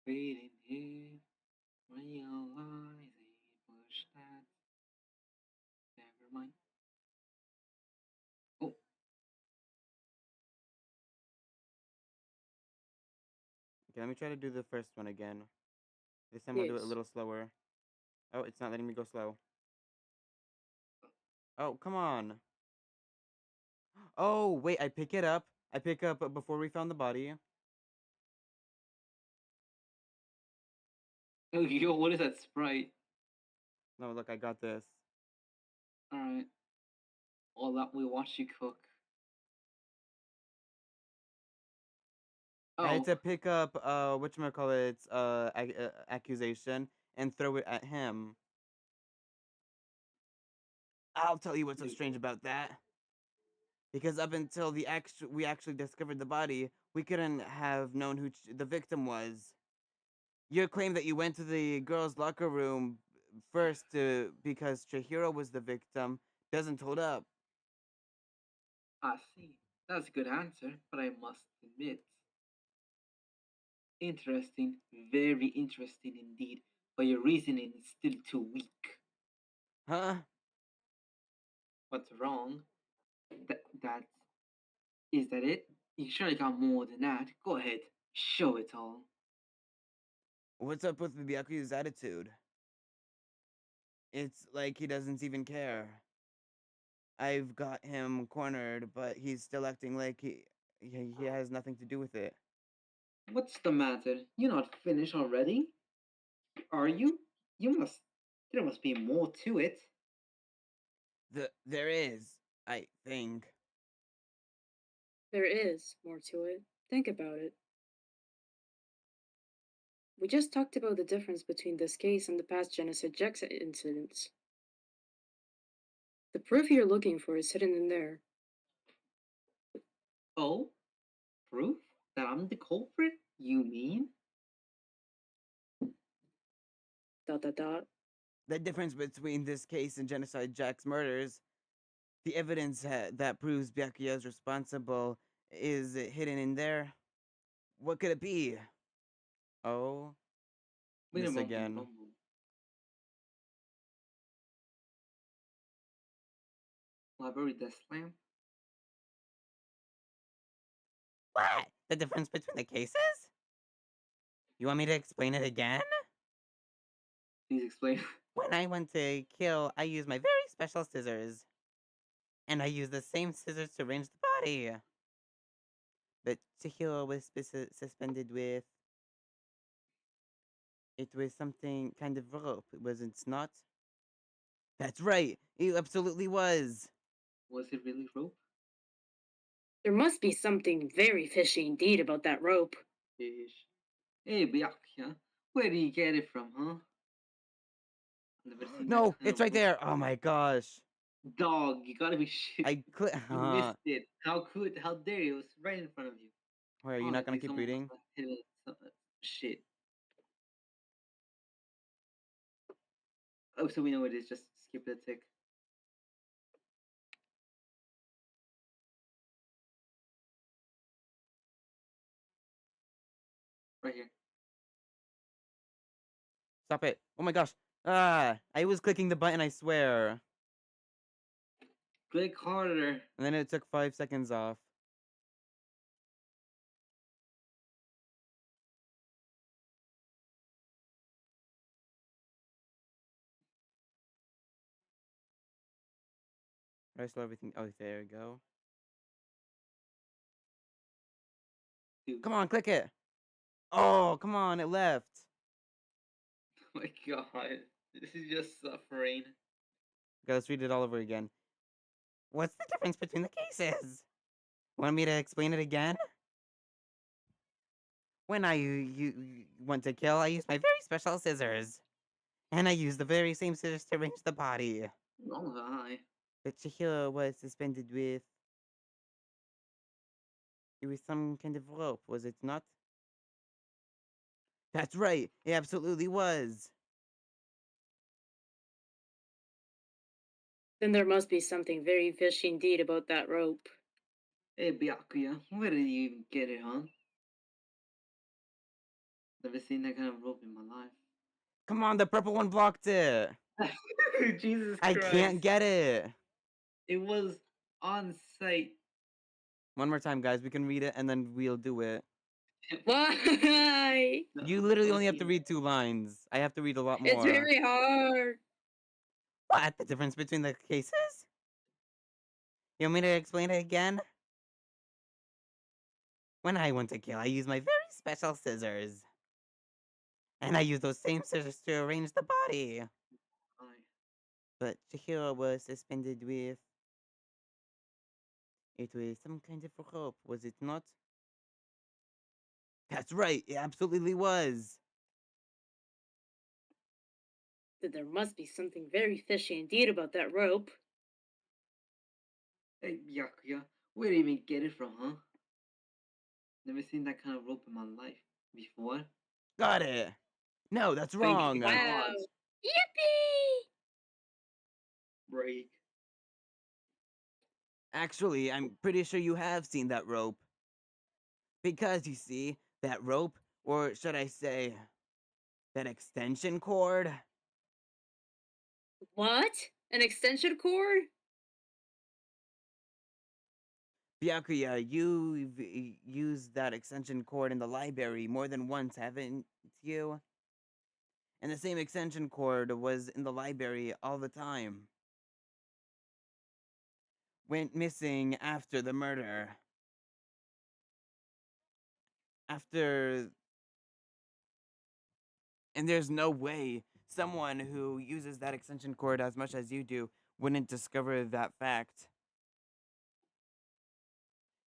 Waiting here, realizing push that. Never mind. Oh, Okay, let me try to do the first one again. This time I'll do it a Yes. little slower. Oh, it's not letting me go slow. Oh, come on. Oh, wait, I pick it up. I pick up before we found the body. oh, yo, what is that sprite? No, look, I got this. All right. All that we watch you cook. I had Oh, to pick up whatchamacallit's accusation and throw it at him. I'll tell you what's so strange about that. Because up until we actually discovered the body, we couldn't have known who the victim was. Your claim that you went to the girls' locker room first because Chihiro was the victim doesn't hold up. I see. That's a good answer, but I must admit, interesting, very interesting indeed. But your reasoning is still too weak. Huh? What's wrong? That is that it? You surely got more than that. Go ahead, show it all. What's up with Byakuya's attitude? It's like he doesn't even care. I've got him cornered, but he's still acting like he has nothing to do with it. What's the matter? You're not finished already? Are you? You must. There must be more to it. There is, I think. There is more to it. Think about it. We just talked about the difference between this case and the past genocide Jax incidents. The proof you're looking for is hidden in there. Oh, proof that I'm the culprit? You mean? Dot dot dot. The difference between this case and Genocide Jack's murders, The evidence that proves Byakuya is responsible is hidden in there. What could it be? Oh, Wait a this moment, again. rumble. Library desk lamp? What? The difference between the cases? You want me to explain it again? Please explain. When I went to kill, I used my very special scissors. And I used the same scissors to arrange the body. But Chihiro was suspended with... It was something kind of rope, was it not? That's right, it absolutely was. Was it really rope? There must be something very fishy indeed about that rope. Fish. Hey, Byakuya, where do you get it from, huh? I've never seen that No, kind it's of right rope. there. Oh my gosh. Dog, you gotta be shit. I click. You missed it. How dare you? It was right in front of you. Wait, are you not gonna Honestly, keep someone must reading? have hit it. Shit. Oh, so we know it is. Just skip the tick. Right here. Stop it. Oh my gosh. Ah, I was clicking the button, I swear. Click harder. And then it took 5 seconds off. Did I slow everything? Oh, there we go. Dude. Come on, click it. Oh, come on, it left. Oh my god. This is just suffering. Okay, let's read it all over again. What's the difference between the cases? Want me to explain it again? When I went to kill, I used my very special scissors. And I used the very same scissors to arrange the body. Oh, hi. But Chihiro was suspended with... It was some kind of rope, was it not? That's right, it absolutely was. Then there must be something very fishy indeed about that rope. Hey, Byakuya, where did you even get it, huh? Never seen that kind of rope in my life. Come on, the purple one blocked it. Jesus I Christ. can't get it. It was on site. One more time, guys. We can read it and then we'll do it. Why? You literally only have to read 2 lines. I have to read a lot more. It's very hard. What? The difference between the cases? You want me to explain it again? When I went to kill, I used my very special scissors. And I used those same scissors to arrange the body. But Chihiro was suspended with... It was some kind of rope, was it not? That's right, it absolutely was. Then there must be something very fishy indeed about that rope. Hey, Byakuya, where did you even get it from, huh? Never seen that kind of rope in my life before. Got it. No, that's Thank wrong. you. Wow. Yippee! Break. Actually, I'm pretty sure you have seen that rope. Because, you see, that rope, or should I say, that extension cord? What? An extension cord? Byakuya, you've used that extension cord in the library more than once, haven't you? And the same extension cord was in the library all the time. Went missing after the murder. After... And there's no way someone who uses that extension cord as much as you do wouldn't discover that fact.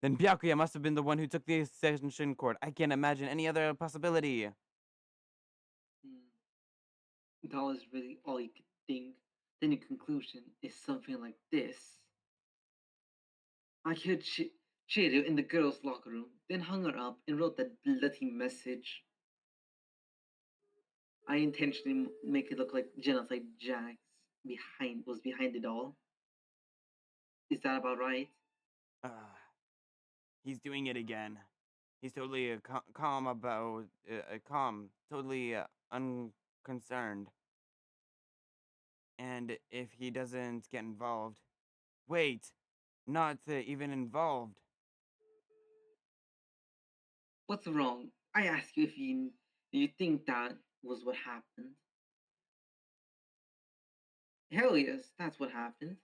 Then Byakuya must have been the one who took the extension cord. I can't imagine any other possibility. That was really all you could think. Then the conclusion is something like this. I killed Chihiro in the girls' locker room, then hung her up and wrote that bloody message. I intentionally make it look like Genocide Jax was behind it all. Is that about right? Uh, he's doing it again. He's totally calm about calm, totally unconcerned. And if he doesn't get involved, wait, not even involved. What's wrong? I asked you if you think that was what happened. Hell yes, that's what happened.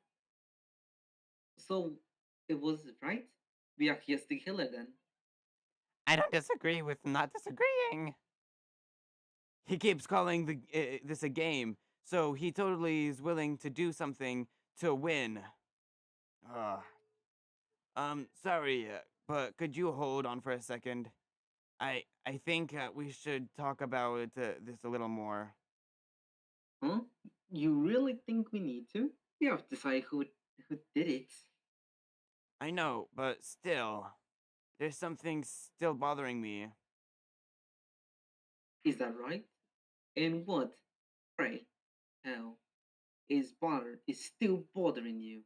So it was right? Byakuya's the killer then. I don't disagree with not disagreeing. He keeps calling this a game, so he totally is willing to do something to win. Ugh. Sorry, but could you hold on for a second? I think we should talk about this a little more. Huh? You really think we need to? We have to decide who did it. I know, but still, there's something still bothering me. Is that right? And what, pray, hell, is still bothering you?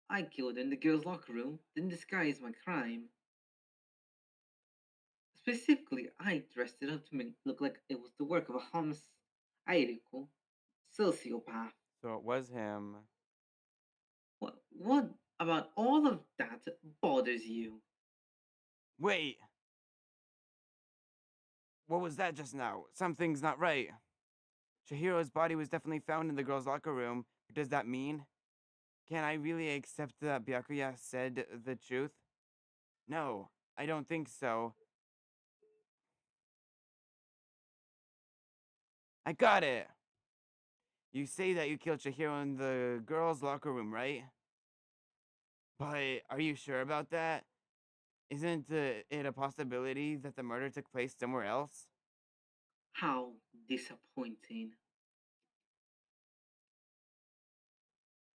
I killed in the girls' locker room, then disguised my crime. Specifically, I dressed it up to make it look like it was the work of a homicidal sociopath. So it was him. What about all of that bothers you? Wait, what was that just now? Something's not right. Chihiro's body was definitely found in the girls' locker room. What does that mean? Can I really accept that Byakuya said the truth? No, I don't think so. I got it! You say that you killed Chihiro in the girls' locker room, right? But are you sure about that? Isn't it a possibility that the murder took place somewhere else? How disappointing.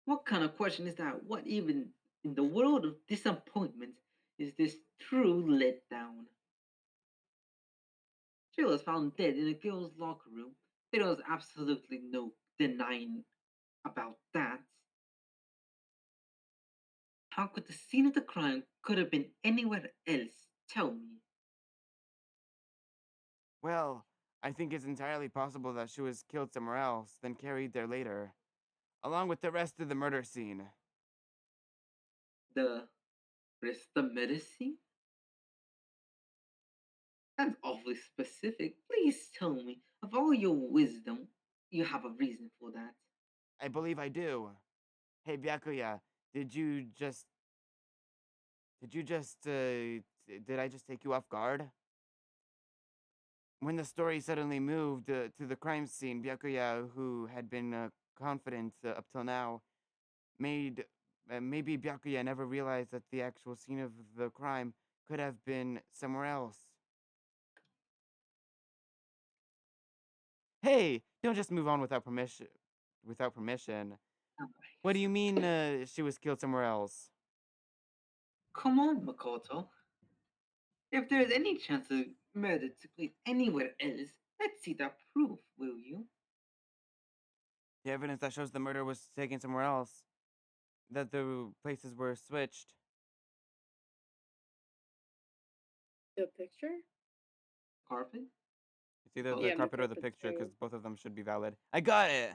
What kind of question is that? What even in the world of disappointment is this true letdown? She was found dead in a girl's locker room. There was absolutely no denying about that. How could the scene of the crime could have been anywhere else? Tell me. Well, I think it's entirely possible that she was killed somewhere else, then carried there later, along with the rest of the murder scene. The rest of medicine? That's awfully specific. Please tell me, of all your wisdom, you have a reason for that. I believe I do. Hey, Byakuya, did you just. Did I just take you off guard? When the story suddenly moved to the crime scene, Byakuya, who had been confident up till now, made maybe Byakuya never realized that the actual scene of the crime could have been somewhere else. Hey, don't just move on without permission. Without permission. What do you mean she was killed somewhere else? Come on, Makoto. If there's any chance of murder took place anywhere else, let's see that proof, will you? The evidence that shows the murder was taken somewhere else. That the places were switched. The picture? Carpet? It's either Oh, the Yeah, carpet or the Makoto picture, too. because both of them should be valid. I got it.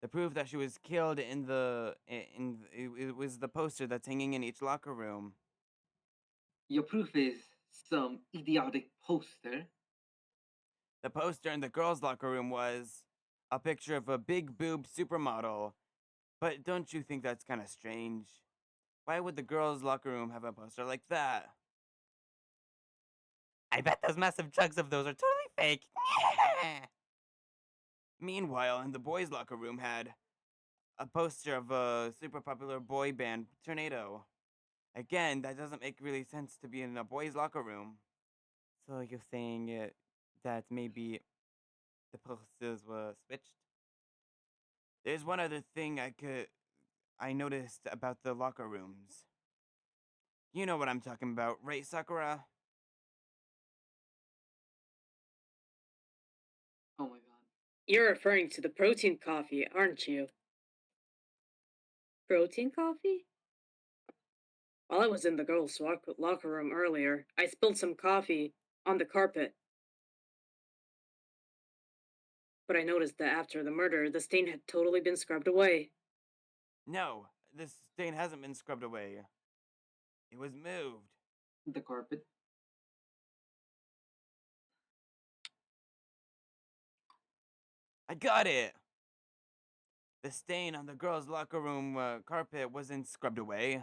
The proof that she was killed in it was the poster that's hanging in each locker room. your proof is some idiotic poster. The poster in the girls' locker room was a picture of a big boobed supermodel. But don't you think that's kind of strange? Why would the girls' locker room have a poster like that? I bet those massive chunks of those are totally fake. Meanwhile, in the boys' locker room had a poster of a super popular boy band, Tornado. Again, that doesn't make really sense to be in a boys' locker room. So you're saying that maybe the posters were switched? There's one other thing I noticed about the locker rooms. You know what I'm talking about, right, Sakura? Oh my god. You're referring to the protein coffee, aren't you? Protein coffee? While I was in the girls' locker room earlier, I spilled some coffee on the carpet. But I noticed that after the murder, the stain had totally been scrubbed away. No, this stain hasn't been scrubbed away. It was moved. The carpet. I got it! The stain on the girls' locker room carpet wasn't scrubbed away.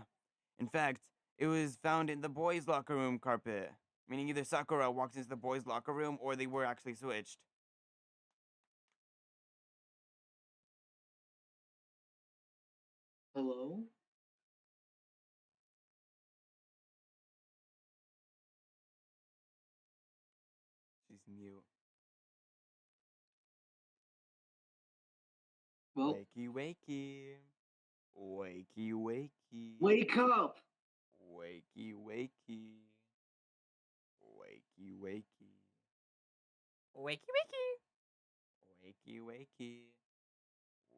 In fact, it was found in the boys' locker room carpet. Meaning either Sakura walked into the boys' locker room or they were actually switched. Hello? She's mute. Well, Wakey, wakey. Wakey, wakey. wake up! Wakey, wakey. Wakey, wakey. Wakey, wakey. Wakey, wakey.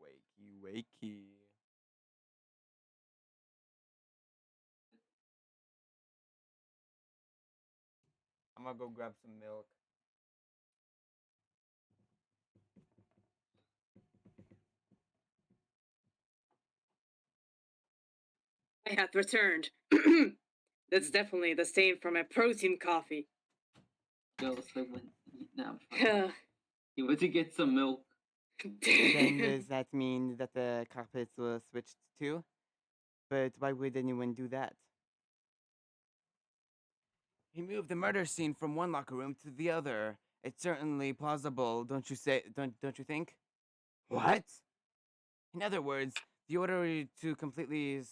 Wakey, wakey. I'm gonna go grab some milk. I have returned. That's definitely the stain from my protein coffee. Yelissey went. Nah, I'm fine. He went to get some milk. Then does that mean that the carpets were switched too? But why would anyone do that? He moved the murder scene from one locker room to the other. It's certainly plausible, don't you say? Don't you think? What? In other words, in order to completely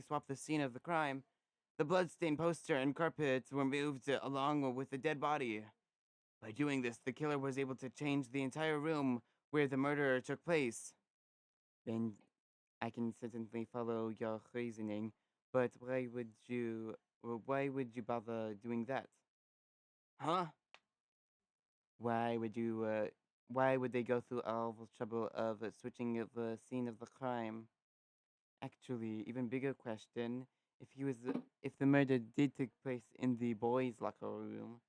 swap the scene of the crime, the bloodstained poster and carpets were moved along with the dead body. By doing this, the killer was able to change the entire room where the murder took place. Then I can certainly follow your reasoning, but why would you bother doing that? Huh? Why would you, why would they go through all the trouble of switching the scene of the crime? Actually, even bigger question, if the murder did take place in the boys' locker room,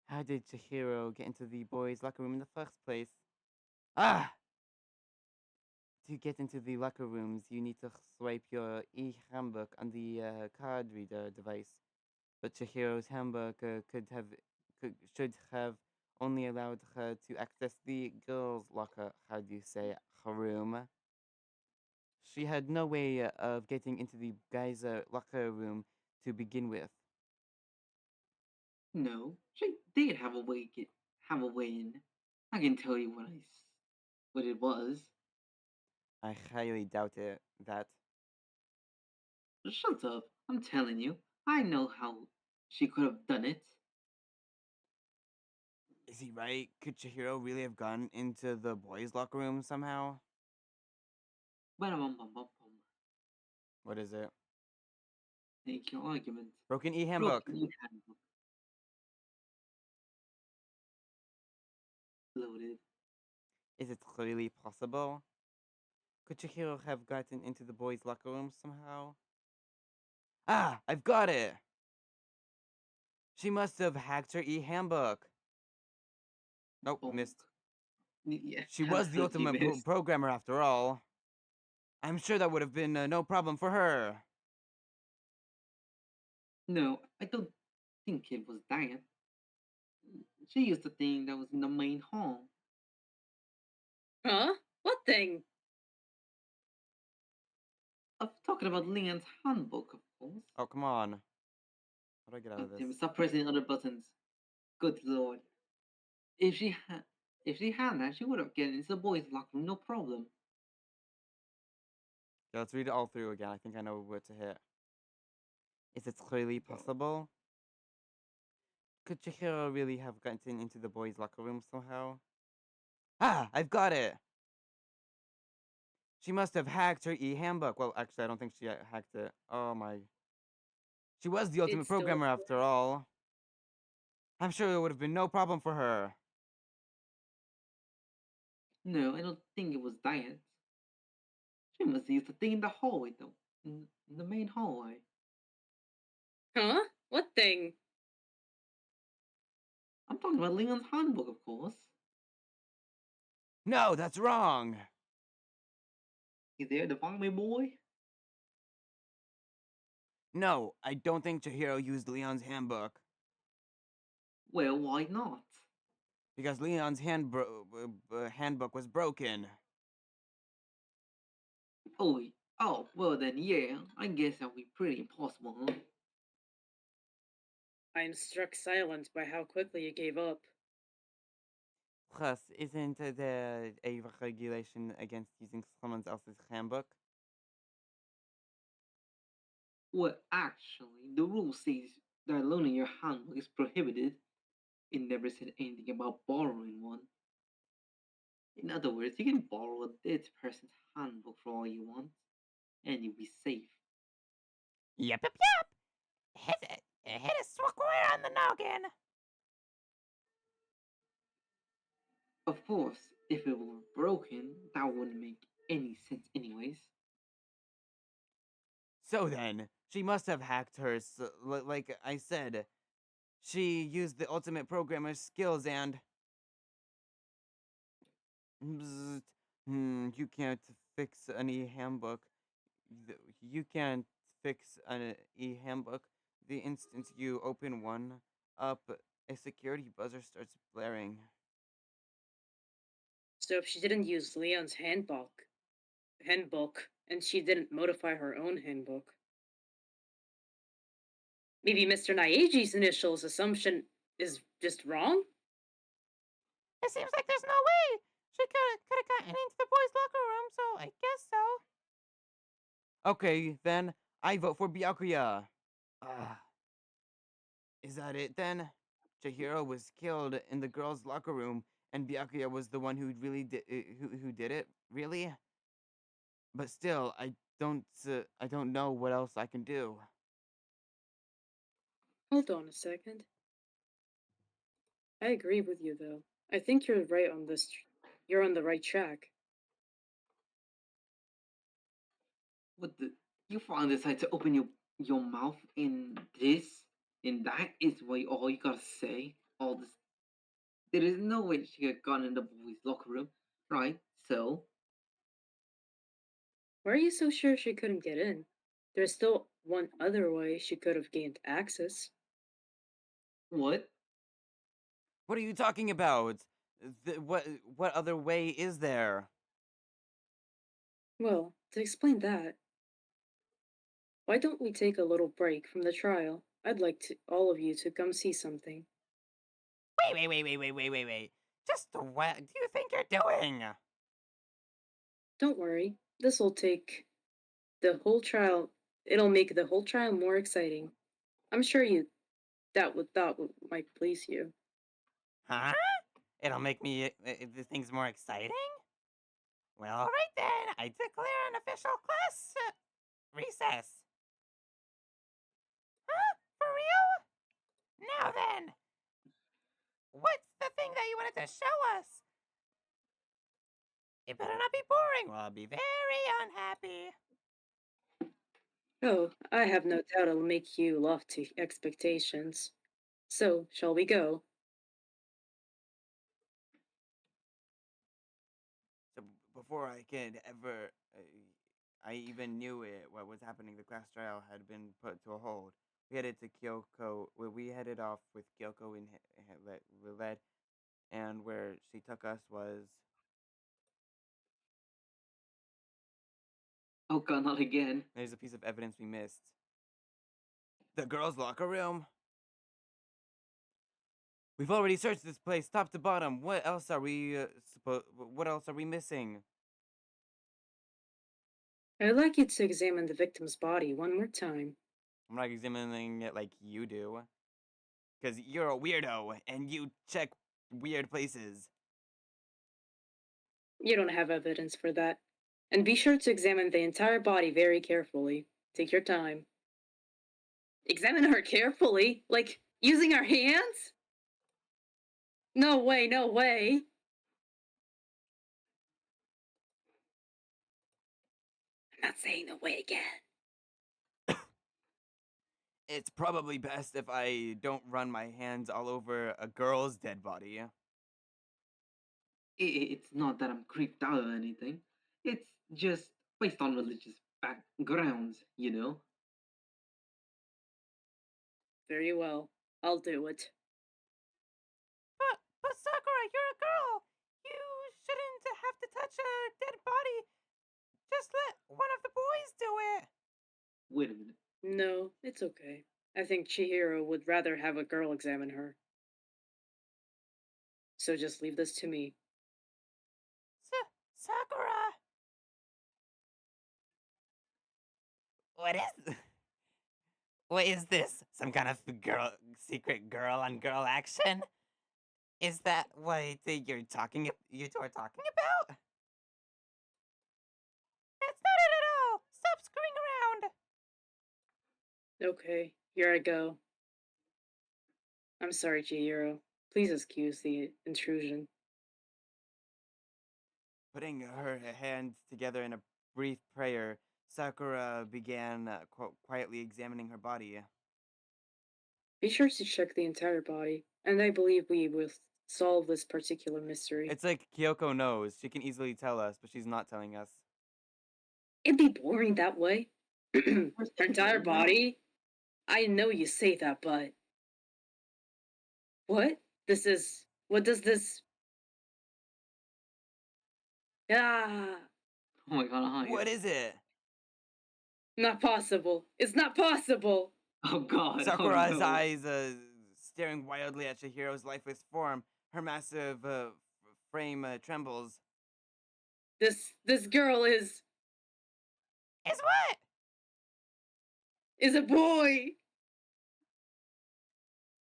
how did Chihiro get into the boys' locker room in the first place? Ah! To get into the locker rooms, you need to swipe your e-handbook on the card reader device. But Chihiro's handbook should have only allowed her to access the girls' locker. How do you say room? She had no way of getting into the guys' locker room to begin with. No, she did have a way in. I can tell you what it was. I highly doubt that. Shut up! I'm telling you, I know how she could have done it. Is he right? Could Chihiro really have gone into the boys' locker room somehow? Bum. What is it? Make your argument. Broken e-handbook. Broken handbook. Loaded. Is it clearly possible? Could Chihiro have gotten into the boys' locker room somehow? Ah, I've got it! She must have hacked her e-handbook. Nope, Bonk. missed. Yeah, She was the ultimate programmer after all. I'm sure that would have been no problem for her. No, I don't think it was that. She used the thing that was in the main hall. Huh? What thing? I'm talking about Leon's handbook, of course. Oh, come on. How do I get out of Damn, this? stop pressing other buttons. Good lord. If she had that, she would have gotten into the boys' locker room, no problem. Yeah, let's read it all through again. I think I know what to hit. Is it clearly possible? Could Chihiro really have gotten into the boys' locker room somehow? Ah, I've got it! She must have hacked her e-handbook. Well, actually, I don't think she hacked it. Oh my. She was the ultimate It's still programmer after all. I'm sure it would have been no problem for her. No, I don't think it was that. She must use the thing in the hallway, though. In the main hallway. Huh? What thing? I'm talking about Leon's handbook, of course. No, that's wrong. You there to find me, boy? No, I don't think Chihiro used Leon's handbook. Well, why not? Because Leon's handbook was broken. Oh, well then, yeah. I guess that'll be pretty impossible, huh? I am struck silent by how quickly you gave up. Plus, isn't there a regulation against using someone else's handbook? Well, actually, the rule says that loaning your handbook is prohibited. It never said anything about borrowing one. In other words, you can borrow a dead person's handbook for all you want, and you'll be safe. Yep. Hit a square on the noggin. Of course, if it were broken, that wouldn't make any sense anyways. So then, she must have hacked hers. Like I said, she used the ultimate programmer's skills and. Bzzzt. You can't fix an e-handbook. You can't fix an e-handbook. The instant you open one up, a security buzzer starts blaring. So if she didn't use Leon's handbook, and she didn't modify her own handbook, maybe Mr. Naiji's initials assumption is just wrong? It seems like there's no way. She could have gotten into the boys' locker room, so I guess so. Okay, then I vote for Byakuya. Is that it then? Chihiro was killed in the girls' locker room, and Byakuya was the one who really did who did it. Really? But still, I don't know what else I can do. Hold on a second. I agree with you, though. I think you're right on this. You're on the right track. What the? You finally decide to open your mouth in this, and that is what all you gotta say. All this. There is no way she could have gone in the boys' locker room, right? So, Why are you so sure she couldn't get in? There's still one other way she could have gained access. what? What are you talking about? What other way is there? Well, to explain that, why don't we take a little break from the trial? I'd like all of you to come see something. Wait. Just what do you think you're doing? Don't worry, this'll take the whole trial. It'll make the whole trial more exciting. I'm sure might please you. Huh? It'll make the things more exciting? Well, alright then. I declare an official class recess. Huh? For real? Now then. What's the thing that you wanted to show us? It better not be boring, or I'll be very unhappy. Oh, I have no doubt it'll make you lofty expectations. So, shall we go? So before I could ever, I even knew what was happening, the class trial had been put to a hold. We headed to Kyoko. We headed off with Kyoko in led, and where she took us was. Oh god, not again. There's a piece of evidence we missed. The girls' locker room. We've already searched this place top to bottom. What else are we What else are we missing? I'd like you to examine the victim's body one more time. I'm not examining it like you do, because you're a weirdo and you check weird places. You don't have evidence for that. And be sure to examine the entire body very carefully. Take your time. Examine her carefully? Like, using our hands? No way, no way. not saying the way again. It's probably best if I don't run my hands all over a girl's dead body. It's not that I'm creeped out or anything. It's just based on religious backgrounds, you know? Very well. I'll do it. But Sakura, you're a girl. You shouldn't have to touch a dead body. Just let one of the boys do it. Wait a minute. No, it's okay. I think Chihiro would rather have a girl examine her. So just leave this to me. Sakura. What is this? Some kind of secret girl on girl action? Is that what you two are talking about? That's not it at all. Stop screwing around. Okay, here I go. I'm sorry, Chihiro. Please excuse the intrusion. Putting her hands together in a brief prayer, Sakura began quietly examining her body. Be sure to check the entire body, and I believe we will solve this particular mystery. It's like Kyoko knows. She can easily tell us, but she's not telling us. It'd be boring that way. Her entire No. body? I know you say that, but... What? What does this... Ah! Oh my god, hi. What is it? Not possible. It's not possible! Oh god. Sakura's oh, no. eyes staring wildly at Chihiro's lifeless form. Her massive frame trembles. This girl is What? a boy!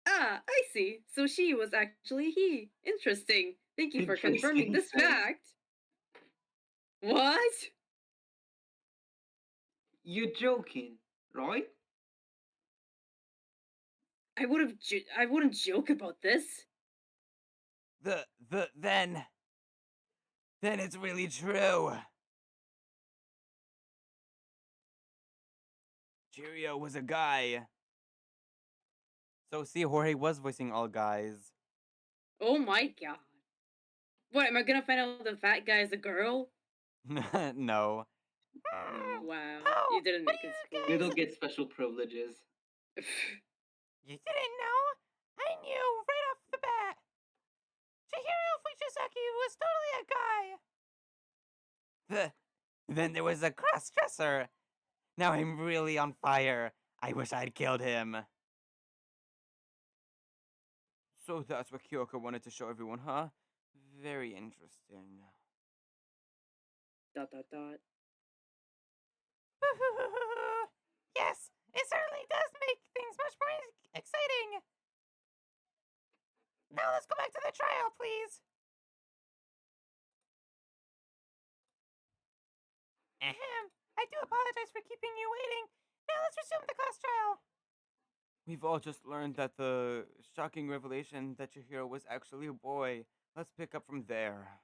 Ah, I see. So she was actually he. Interesting. Thank you for confirming this fact. What? You're joking, right? I wouldn't joke about this. Then it's really true. Cheerio was a guy. So see, Jorge was voicing all guys. Oh my god. What, am I gonna find out the fat guy is a girl? No. Wow, Oh, you didn't what make do it you spoil. You don't get special privileges. You didn't know? I knew right off the bat. Chihiro Fujisaki was totally a guy. Then there was a cross-dresser. Now I'm really on fire. I wish I'd killed him. So that's what Kyoko wanted to show everyone, huh? Very interesting. ... Yes, it certainly does make things much more exciting. Now let's go back to the trial, please. Ahem. I do apologize for keeping you waiting. Now let's resume the class trial. We've all just learned that the shocking revelation that Chihiro was actually a boy. Let's pick up from there.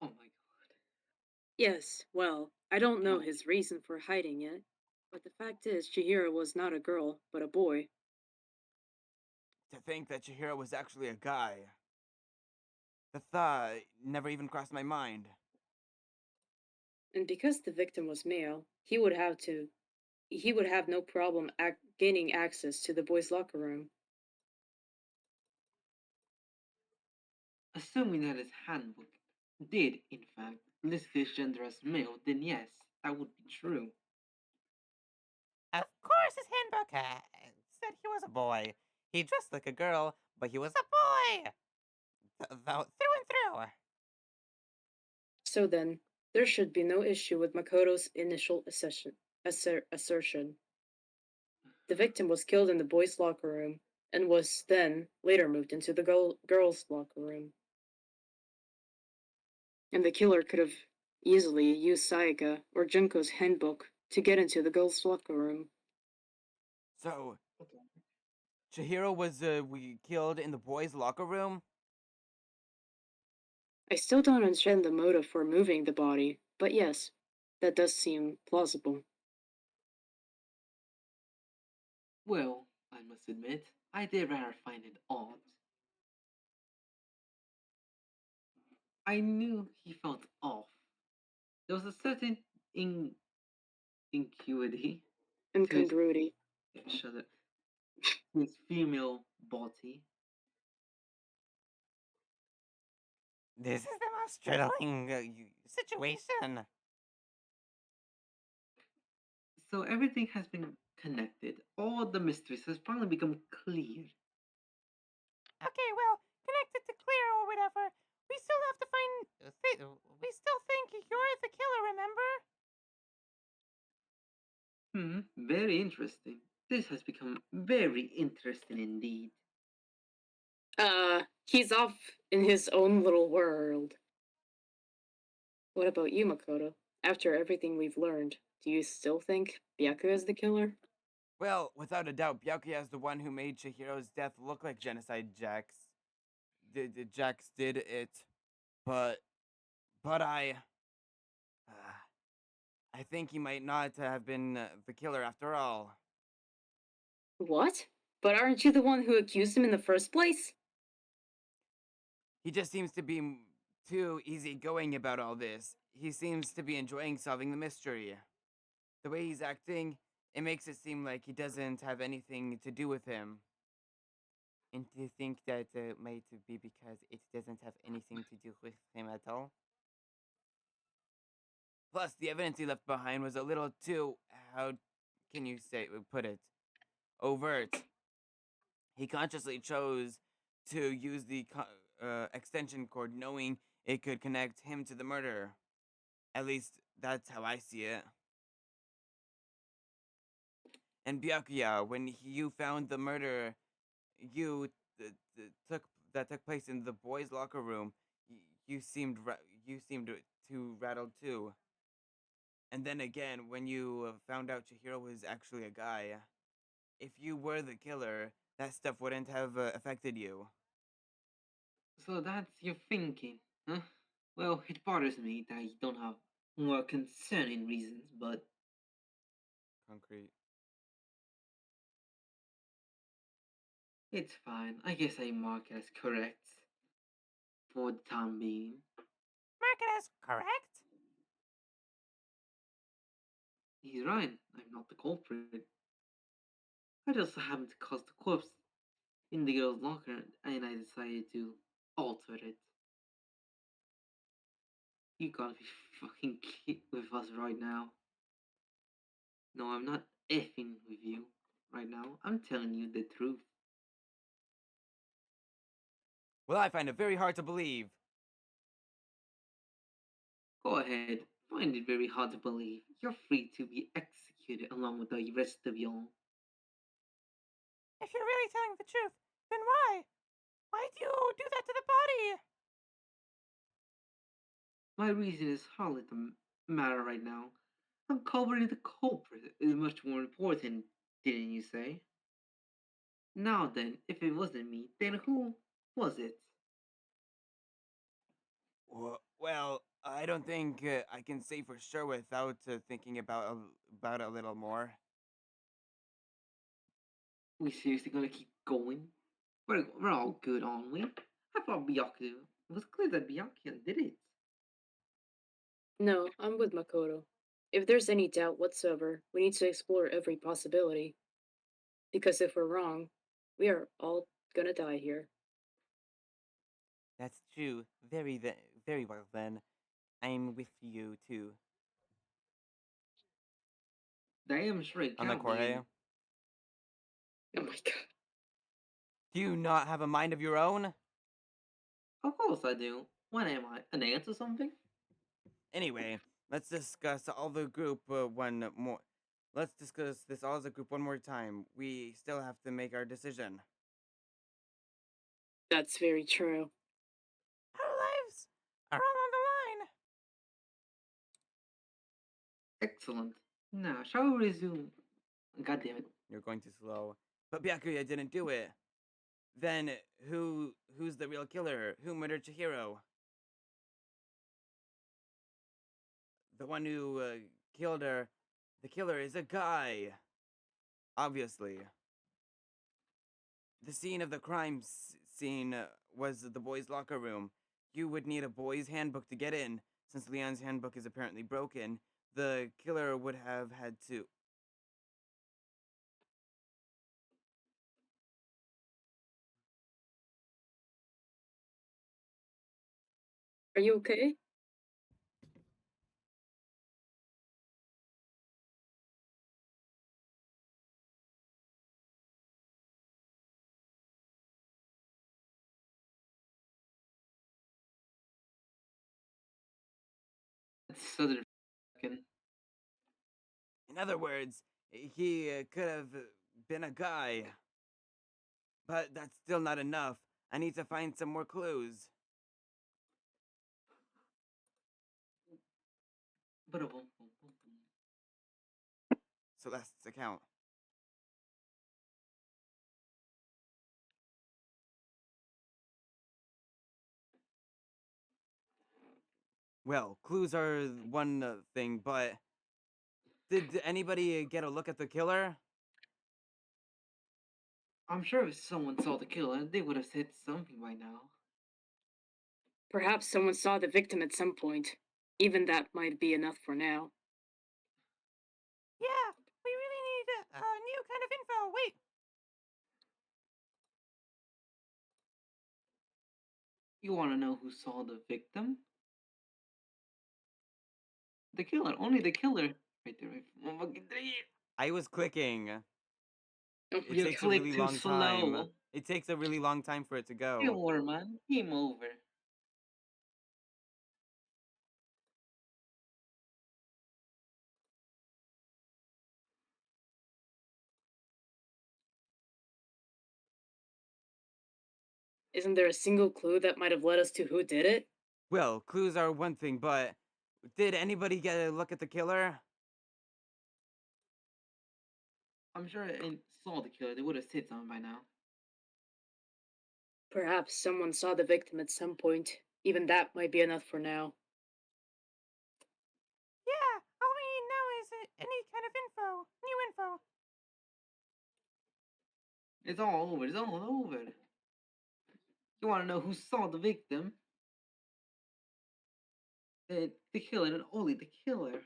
Oh my god. Yes, well, I don't know his reason for hiding it, but the fact is Chihiro was not a girl, but a boy. To think that Chihiro was actually a guy. The thought never even crossed my mind. And because the victim was male, he would have no problem gaining access to the boys' locker room. Assuming that his handbook did, in fact, list his gender as male, then yes, that would be true. Of course his handbook said he was a boy. He dressed like a girl, but he was a boy! Through and through. So then, there should be no issue with Makoto's initial assertion. The victim was killed in the boys' locker room and was then later moved into the girls' locker room. And the killer could have easily used Sayaka or Junko's handbook to get into the girls' locker room. So, Chihiro was killed in the boys' locker room? I still don't understand the motive for moving the body, but yes, that does seem plausible. Well, I must admit, I did rather find it odd. I knew he felt off. There was a certain in- incuity to his, Incongruity. shut it, his female body. This is the most thrilling situation. So everything has been connected. All the mysteries has finally become clear. Okay, well, connected to clear or whatever. We still have to find. We still think you're the killer, remember? Very interesting. This has become very interesting indeed. He's off in his own little world. What about you, Makoto? After everything we've learned, do you still think Byakuya is the killer? Well, without a doubt, Byakuya is the one who made Chihiro's death look like genocide. Jax did it, but but I think he might not have been the killer after all. What? But aren't you the one who accused him in the first place? He just seems to be too easygoing about all this. He seems to be enjoying solving the mystery. The way he's acting, it makes it seem like he doesn't have anything to do with him. And do you think that might be because it doesn't have anything to do with him at all? Plus, the evidence he left behind was a little too, how can you put it, overt. He consciously chose to use the extension cord knowing it could connect him to the murder. At least, that's how I see it. And Byakuya, when you found the murder, you took that took place in the boys' locker room, you seemed too rattled too. And then again, when you found out Chihiro was actually a guy, if you were the killer, that stuff wouldn't have affected you. So that's your thinking, huh? Well, it bothers me that you don't have more concerning reasons, but Concrete. it's fine. I guess I mark it as correct for the time being. Mark it as correct? He's right. I'm not the culprit. I just happened to cause the corpse in the girl's locker, and I decided to alter it. You gotta be fucking kidding with us right now. No, I'm not effing with you right now. I'm telling you the truth. Well, I find it very hard to believe. Go ahead. Find it very hard to believe. You're free to be executed along with the rest of y'all. If you're really telling the truth, then why? Why do you do that to the body? My reason is hardly the matter right now. Uncovering the culprit is much more important, didn't you say? Now then, if it wasn't me, then who was it? Well, I don't think I can say for sure without thinking about it a little more. We seriously gonna keep going? We're all good, aren't we? I thought Byakuya. It was clear that Byakuya did it. No, I'm with Makoto. If there's any doubt whatsoever, we need to explore every possibility. Because if we're wrong, we are all gonna die here. That's true. Very well then. I'm with you too. Damn straight, On the count me in. Corheo. Oh my god. Do you not have a mind of your own? Of course I do. What am I? An ant or something? Anyway, let's discuss all the group one more. Let's discuss this all as a group one more time. We still have to make our decision. That's very true. Our lives are all on the line. Excellent. Now, shall we resume? God damn it. You're going too slow. But Byakuya didn't do it. Then who's the real killer? Who murdered Chihiro? The one who killed her, the killer is a guy. Obviously. The scene of the crime scene was the boys' locker room. You would need a boys' handbook to get in. Since Leon's handbook is apparently broken, the killer would have had to. Are you okay? That's Southern fucking. In other words, he could have been a guy. But that's still not enough. I need to find some more clues. Celeste's account. Well, clues are one thing, but did anybody get a look at the killer? I'm sure if someone saw the killer, they would have said something by now. Perhaps someone saw the victim at some point. Even that might be enough for now. Yeah, we really need a new kind of info. Wait. You want to know who saw the victim? The killer, only the killer. Right there, I was clicking. Oh, It you takes a click really too long time. slow. It takes a really long time for it to Game go. over, man. Game over. isn't there a single clue that might have led us to who did it? Well, clues are one thing, but did anybody get a look at the killer? I'm sure I saw the killer. They would have said something by now. Perhaps someone saw the victim at some point. Even that might be enough for now. Yeah, all we need now is any kind of info. New info. It's all over. It's all over. You want to know who saw the victim? The killer, and only the killer.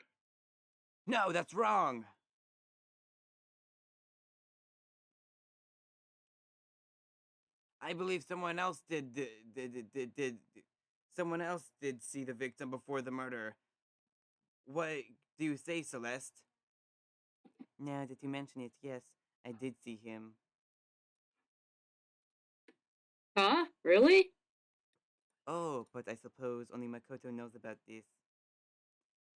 No, that's wrong. I believe someone else did someone else did see the victim before the murder. What do you say, Celeste? Now that you mention it, yes, I did see him. Huh? Really? Oh, but I suppose only Makoto knows about this.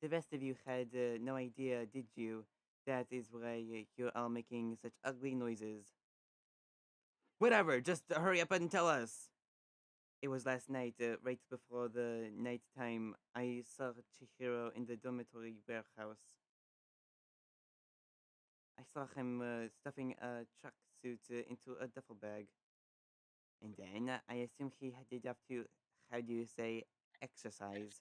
The rest of you had no idea, did you? That is why you're all making such ugly noises. Whatever, just hurry up and tell us. It was last night, right before the night time. I saw Chihiro in the dormitory warehouse. I saw him stuffing a tracksuit into a duffel bag. And then I assume he did have to, how do you say, exercise.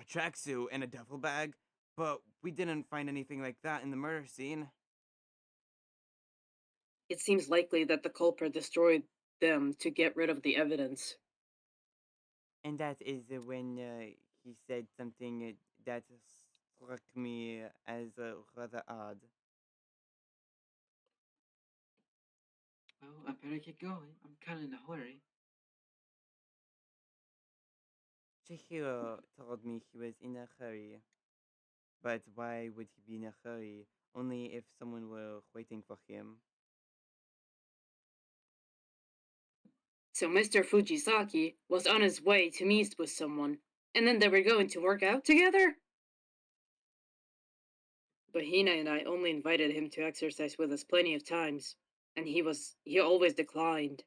A tracksuit and a duffel bag? But we didn't find anything like that in the murder scene. It seems likely that the culprit destroyed them to get rid of the evidence. And that is when he said something that struck me as rather odd. Well, I better get going. I'm kind of in a hurry. Chihiro told me he was in a hurry. But why would he be in a hurry? Only if someone were waiting for him. So Mr. Fujisaki was on his way to meet with someone, and then they were going to work out together? But Hina and I only invited him to exercise with us plenty of times, and he always declined.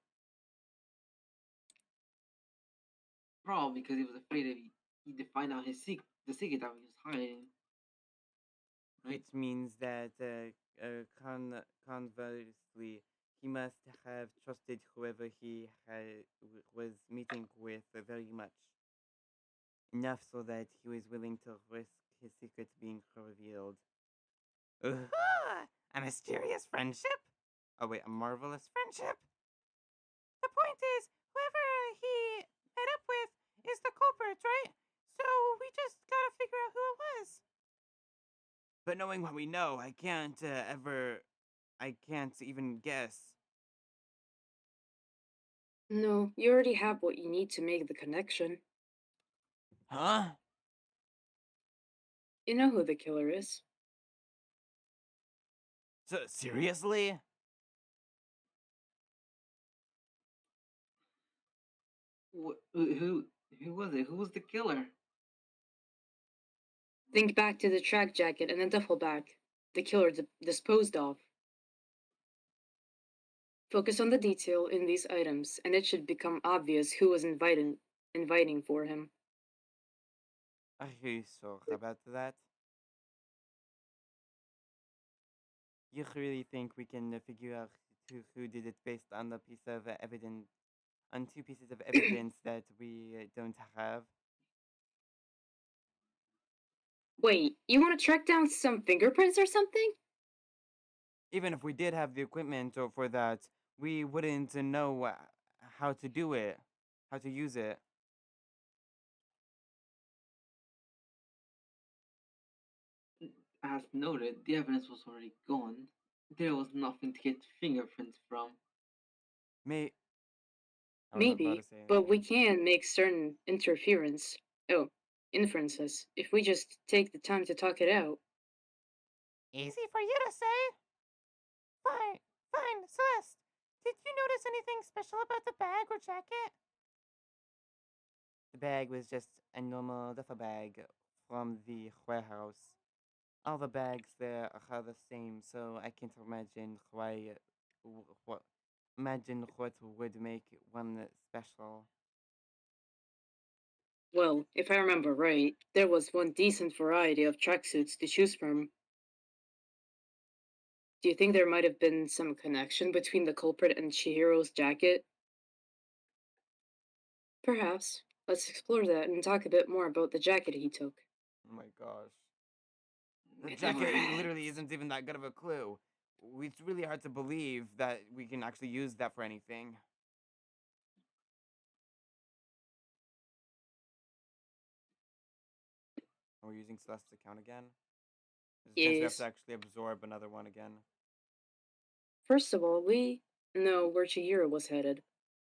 Probably because he was afraid if he'd find out the secret that he was hiding. Right? Which means that, conversely, he must have trusted whoever he was meeting with very much. enough so that he was willing to risk his secrets being revealed. Ugh. A mysterious friendship? Oh wait, a marvelous friendship? The point is, whoever he met up with is the culprit, right? So we just gotta figure out who it was. But knowing what we know, I can't even guess. No, you already have what you need to make the connection. Huh? You know who the killer is. So, seriously? Who was it? Who was the killer? Think back to the track jacket and the duffel bag the killer disposed of. Focus on the detail in these items, and it should become obvious who was inviting for him. Are you sure about that? You really think we can figure out who did it based on the piece of evidence, on two pieces of evidence that we don't have? Wait, you want to track down some fingerprints or something? Even if we did have the equipment or for that, we wouldn't know how to do it, how to use it. As noted, the evidence was already gone. There was nothing to get fingerprints from. May I was about to Maybe, say but we anything. can make certain inferences, if we just take the time to talk it out. Easy for you to say. Fine, fine, Celeste. Did you notice anything special about the bag or jacket? The bag was just a normal duffel bag from the warehouse. All the bags there are the same, so I can't imagine what what would make one special. Well, if I remember right, there was one decent variety of tracksuits to choose from. Do you think there might have been some connection between the culprit and Chihiro's jacket? Perhaps. Let's explore that and talk a bit more about the jacket he took. Oh my gosh. The It's in our jacket literally hands. isn't even that good of a clue. It's really hard to believe that we can actually use that for anything. Are we using Celeste's account again? There's a chance we have to Yes. actually absorb another one again. First of all, we know where Chihiro was headed.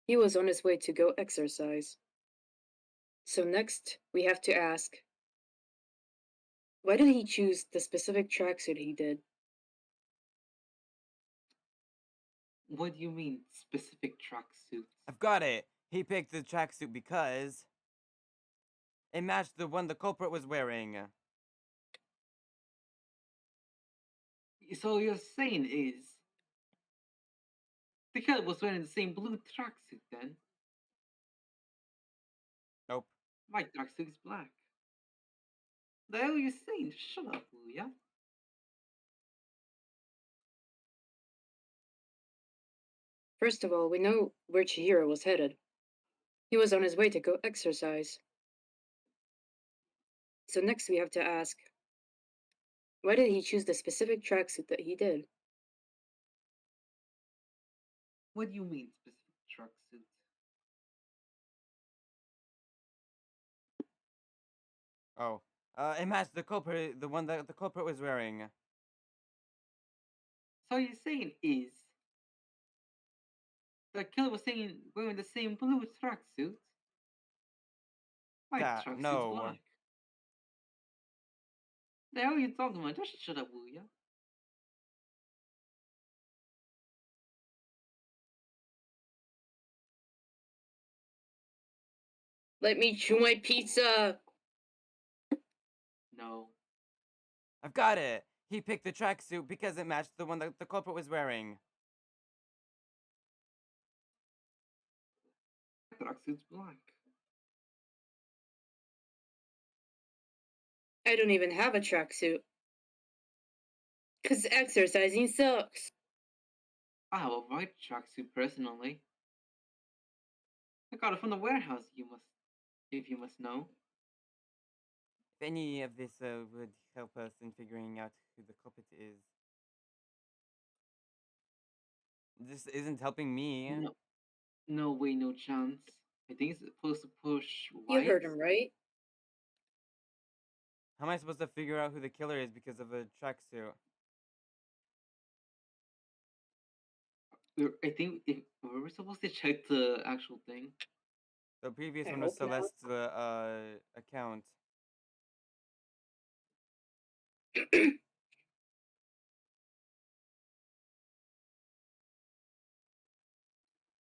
He was on his way to go exercise. So next, we have to ask, why did he choose the specific tracksuit he did? What do you mean, specific tracksuits? I've got it. He picked the tracksuit because it matched the one the culprit was wearing. So you're saying is the killer was wearing the same blue tracksuit then? Nope. My tracksuit is black. The hell are you saying? Shut up, Luya. First of all, we know where Chihiro was headed. He was on his way to go exercise. So next we have to ask, why did he choose the specific tracksuit that he did? What do you mean, specific tracksuit? Oh. It matched the culprit, the one that the culprit was wearing. So you're saying is the killer was saying wearing the same blue tracksuit? My tracksuit's No. black. The hell are you talking about? Just shut up, will ya? Let me chew my pizza! No. I've got it. He picked the tracksuit because it matched the one that the culprit was wearing. My tracksuit's black. I don't even have a tracksuit. Cause exercising sucks. I have a white tracksuit personally. I got it from the warehouse, if you must know. If any of this would help us in figuring out who the culprit is. This isn't helping me. No, no way, no chance. I think it's supposed to push You right. heard him, right? How am I supposed to figure out who the killer is because of a tracksuit? I think if we were supposed to check the actual thing. The previous I one was hope not. Celeste's account.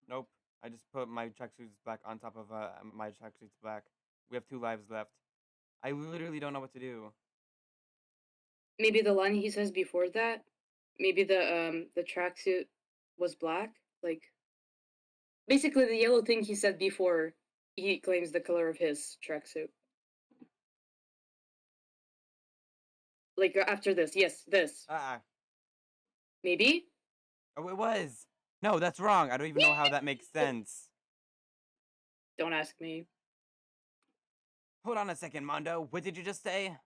Nope. I just put my tracksuits back on top of my tracksuits black. We have 2 lives left. I literally don't know what to do. Maybe the line he says before that. Maybe the tracksuit was black. Like basically the yellow thing he said before he claims the color of his tracksuit. Like after this, yes, this. Ah. Maybe? Oh, it was. No, that's wrong. I don't even know how that makes sense. Don't ask me. Hold on a second, Mondo. What did you just say?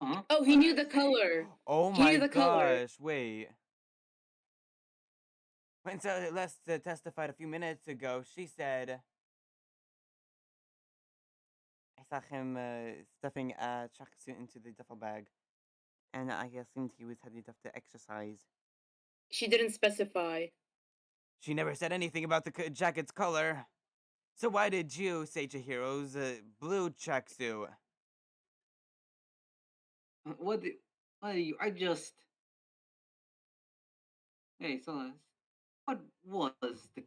Huh? Oh, he knew the color. Oh He knew my the color. gosh, wait. When Celeste testified a few minutes ago, she said, I saw him stuffing a tracksuit into the duffel bag, and I assumed he was headed off to exercise. She didn't specify. She never said anything about the jacket's color. So why did you say Chihiro's blue tracksuit? What? What are you? I just. Hey, Celeste. What was the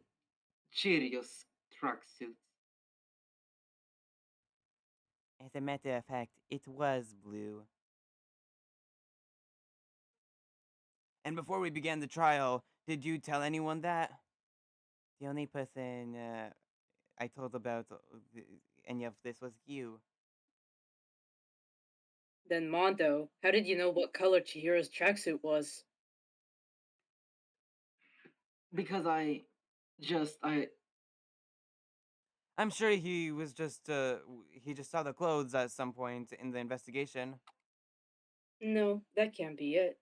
Cheerios tracksuit? As a matter of fact, it was blue. And before we began the trial, did you tell anyone that? The only person I told about any of this was you. Then Mondo, how did you know what color Chihiro's tracksuit was? Because I I'm sure he was just he just saw the clothes at some point in the investigation. No, that can't be it.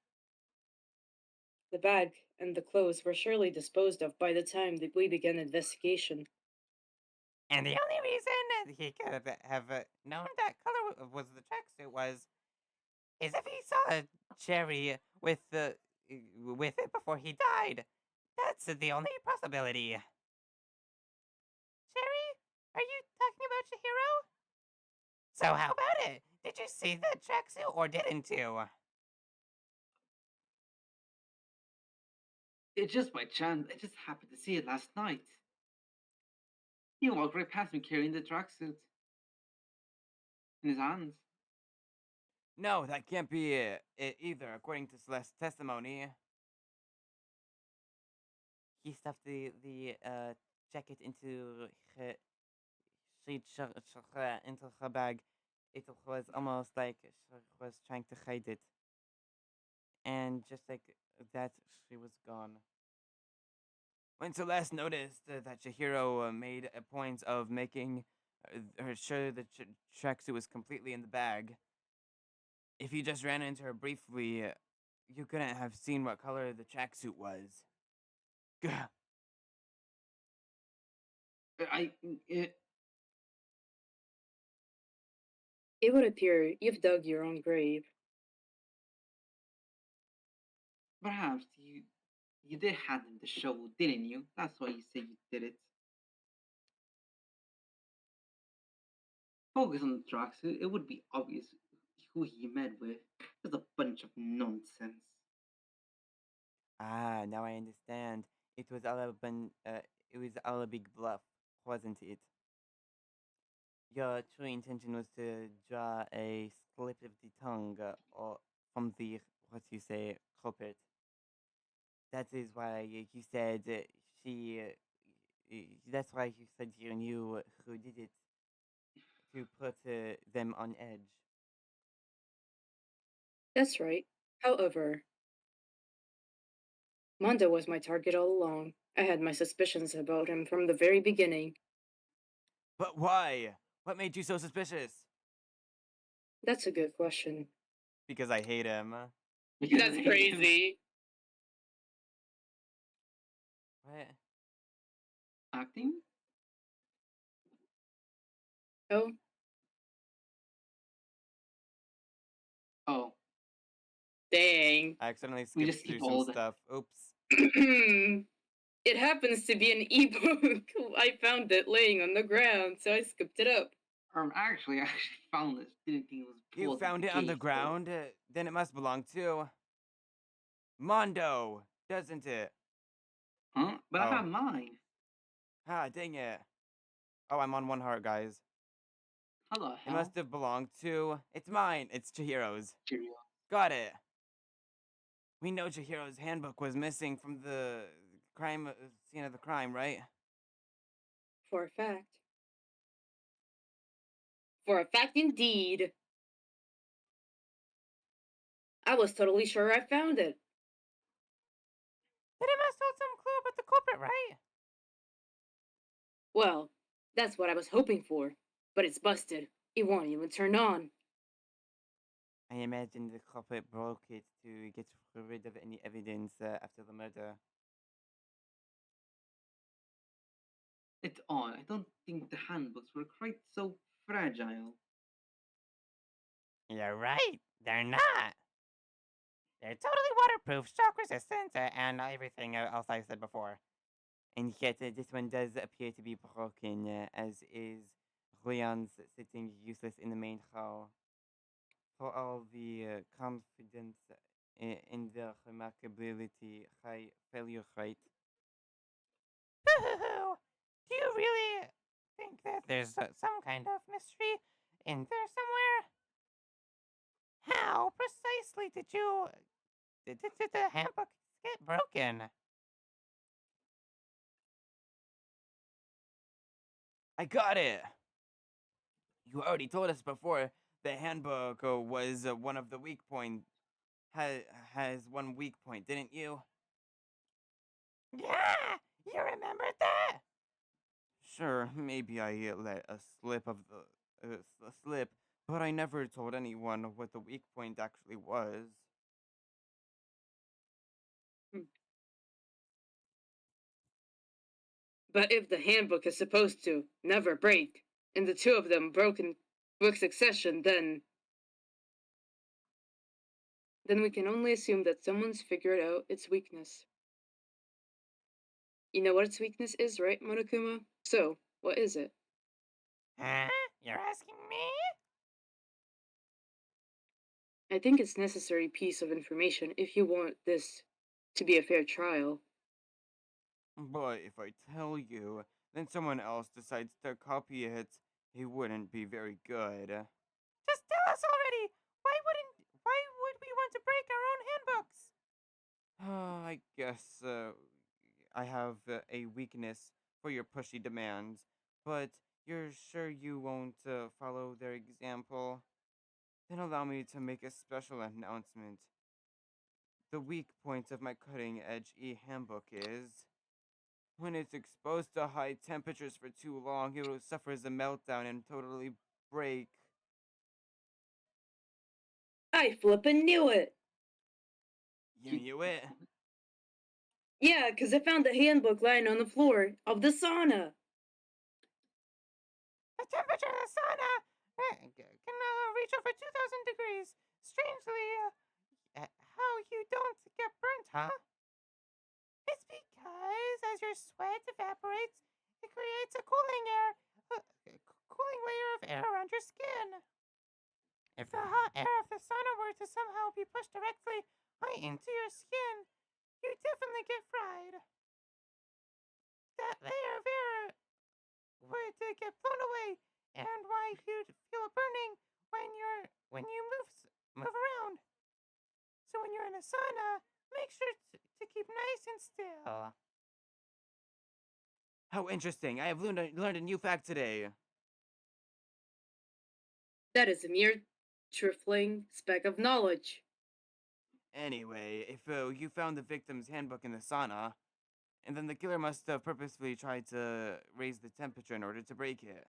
The bag and the clothes were surely disposed of by the time that we began investigation. And the only reason he could have known that color was the tracksuit was is if he saw a cherry with it before he died. That's the only possibility. Cherry, are you talking about Chihiro? So how about it? Did you see the tracksuit or didn't you? it just by chance I just happened to see it last night. He walked right past me carrying the tracksuit in his hands. No, that can't be it either. According to Celeste's testimony, he stuffed the jacket into her into her bag. It was almost like she was trying to hide it, and just like that, she was gone. When Celeste noticed that Chihiro made a point of making her sure the tracksuit was completely in the bag, if you just ran into her briefly, you couldn't have seen what color the tracksuit was. Gah. I it, It would appear you've dug your own grave. perhaps you did hand him the shovel, didn't you? That's why you say you did it. Focus on the tracksuit. It would be obvious who he met with. Just a bunch of nonsense. Ah, now I understand. It was all it was all a big bluff, wasn't it? Your true intention was to draw a slip of the tongue or from the what you say culprit. That is why you said she. That's why you said you knew who did it to put them on edge. That's right. However, Mondo was my target all along. I had my suspicions about him from the very beginning. But why? What made you so suspicious? That's a good question. Because I hate him. Because That's I- crazy. What? Acting? Oh, Oh, dang. I accidentally We skipped just through skip some all the- stuff. Oops. It happens to be an ebook. I found it laying on the ground, so I skipped it up. actually, I actually found this. Didn't think it was. You pulled found into it on the cave, so- ground? Then it must belong to Mondo, doesn't it? Huh? But Oh. I found mine. Ah, dang it. Oh, I'm on one heart, guys. How the It hell? must have belonged to... It's mine. It's Chihiro's. Cheerio. Got it. We know Chihiro's handbook was missing from the crime scene of the crime, right? For a fact. For a fact, indeed. I was totally sure I found it. Then it must hold some clue about the culprit, right? Well, that's what I was hoping for. But it's busted. It won't even turn on. I imagine the culprit broke it to get rid of any evidence after the murder. It's odd. I don't think the handbooks were quite so fragile. You're right. They're not. They're totally waterproof, shock resistant, and everything else I said before. And yet, this one does appear to be broken, as is Ryan's sitting useless in the main hall. For all the confidence in their remarkability, high failure rate. Do you really think that there's some kind of mystery in there somewhere? How precisely did the handbook get broken? I got it! You already told us before the handbook was one of the weak points. Has one weak point, didn't you? Yeah! You remembered that? Sure, maybe I let a slip of the slip, but I never told anyone what the weak point actually was. But if the handbook is supposed to never break, and the two of them broke in quick succession, then we can only assume that someone's figured out its weakness. You know what its weakness is, right, Monokuma? So, what is it? Huh? You're asking me? I think it's necessary piece of information if you want this to be a fair trial. But if I tell you, then someone else decides to copy it, it wouldn't be very good. Just tell us already! Why would we want to break our own handbooks? I guess I have a weakness for your pushy demands, but you're sure you won't follow their example? Then allow me to make a special announcement. The weak point of my cutting edge handbook is when it's exposed to high temperatures for too long, it will suffer as a meltdown and totally break. I flippin' knew it! You knew it? Yeah, 'cause I found the handbook lying on the floor of the sauna. The temperature of the sauna can reach over 2,000 degrees. Strangely, how you don't get burnt, huh? It's because as your sweat evaporates, it creates a cooling layer of air around your skin. If the hot air of the sauna were to somehow be pushed directly into your skin, you'd definitely get fried. That layer of air would get blown away, and why you'd feel a burning when you move around. So when you're in a sauna, make sure to keep nice and still. How interesting! I have learned a new fact today. That is a mere trifling speck of knowledge. Anyway, if you found the victim's handbook in the sauna, and then the killer must have purposefully tried to raise the temperature in order to break it.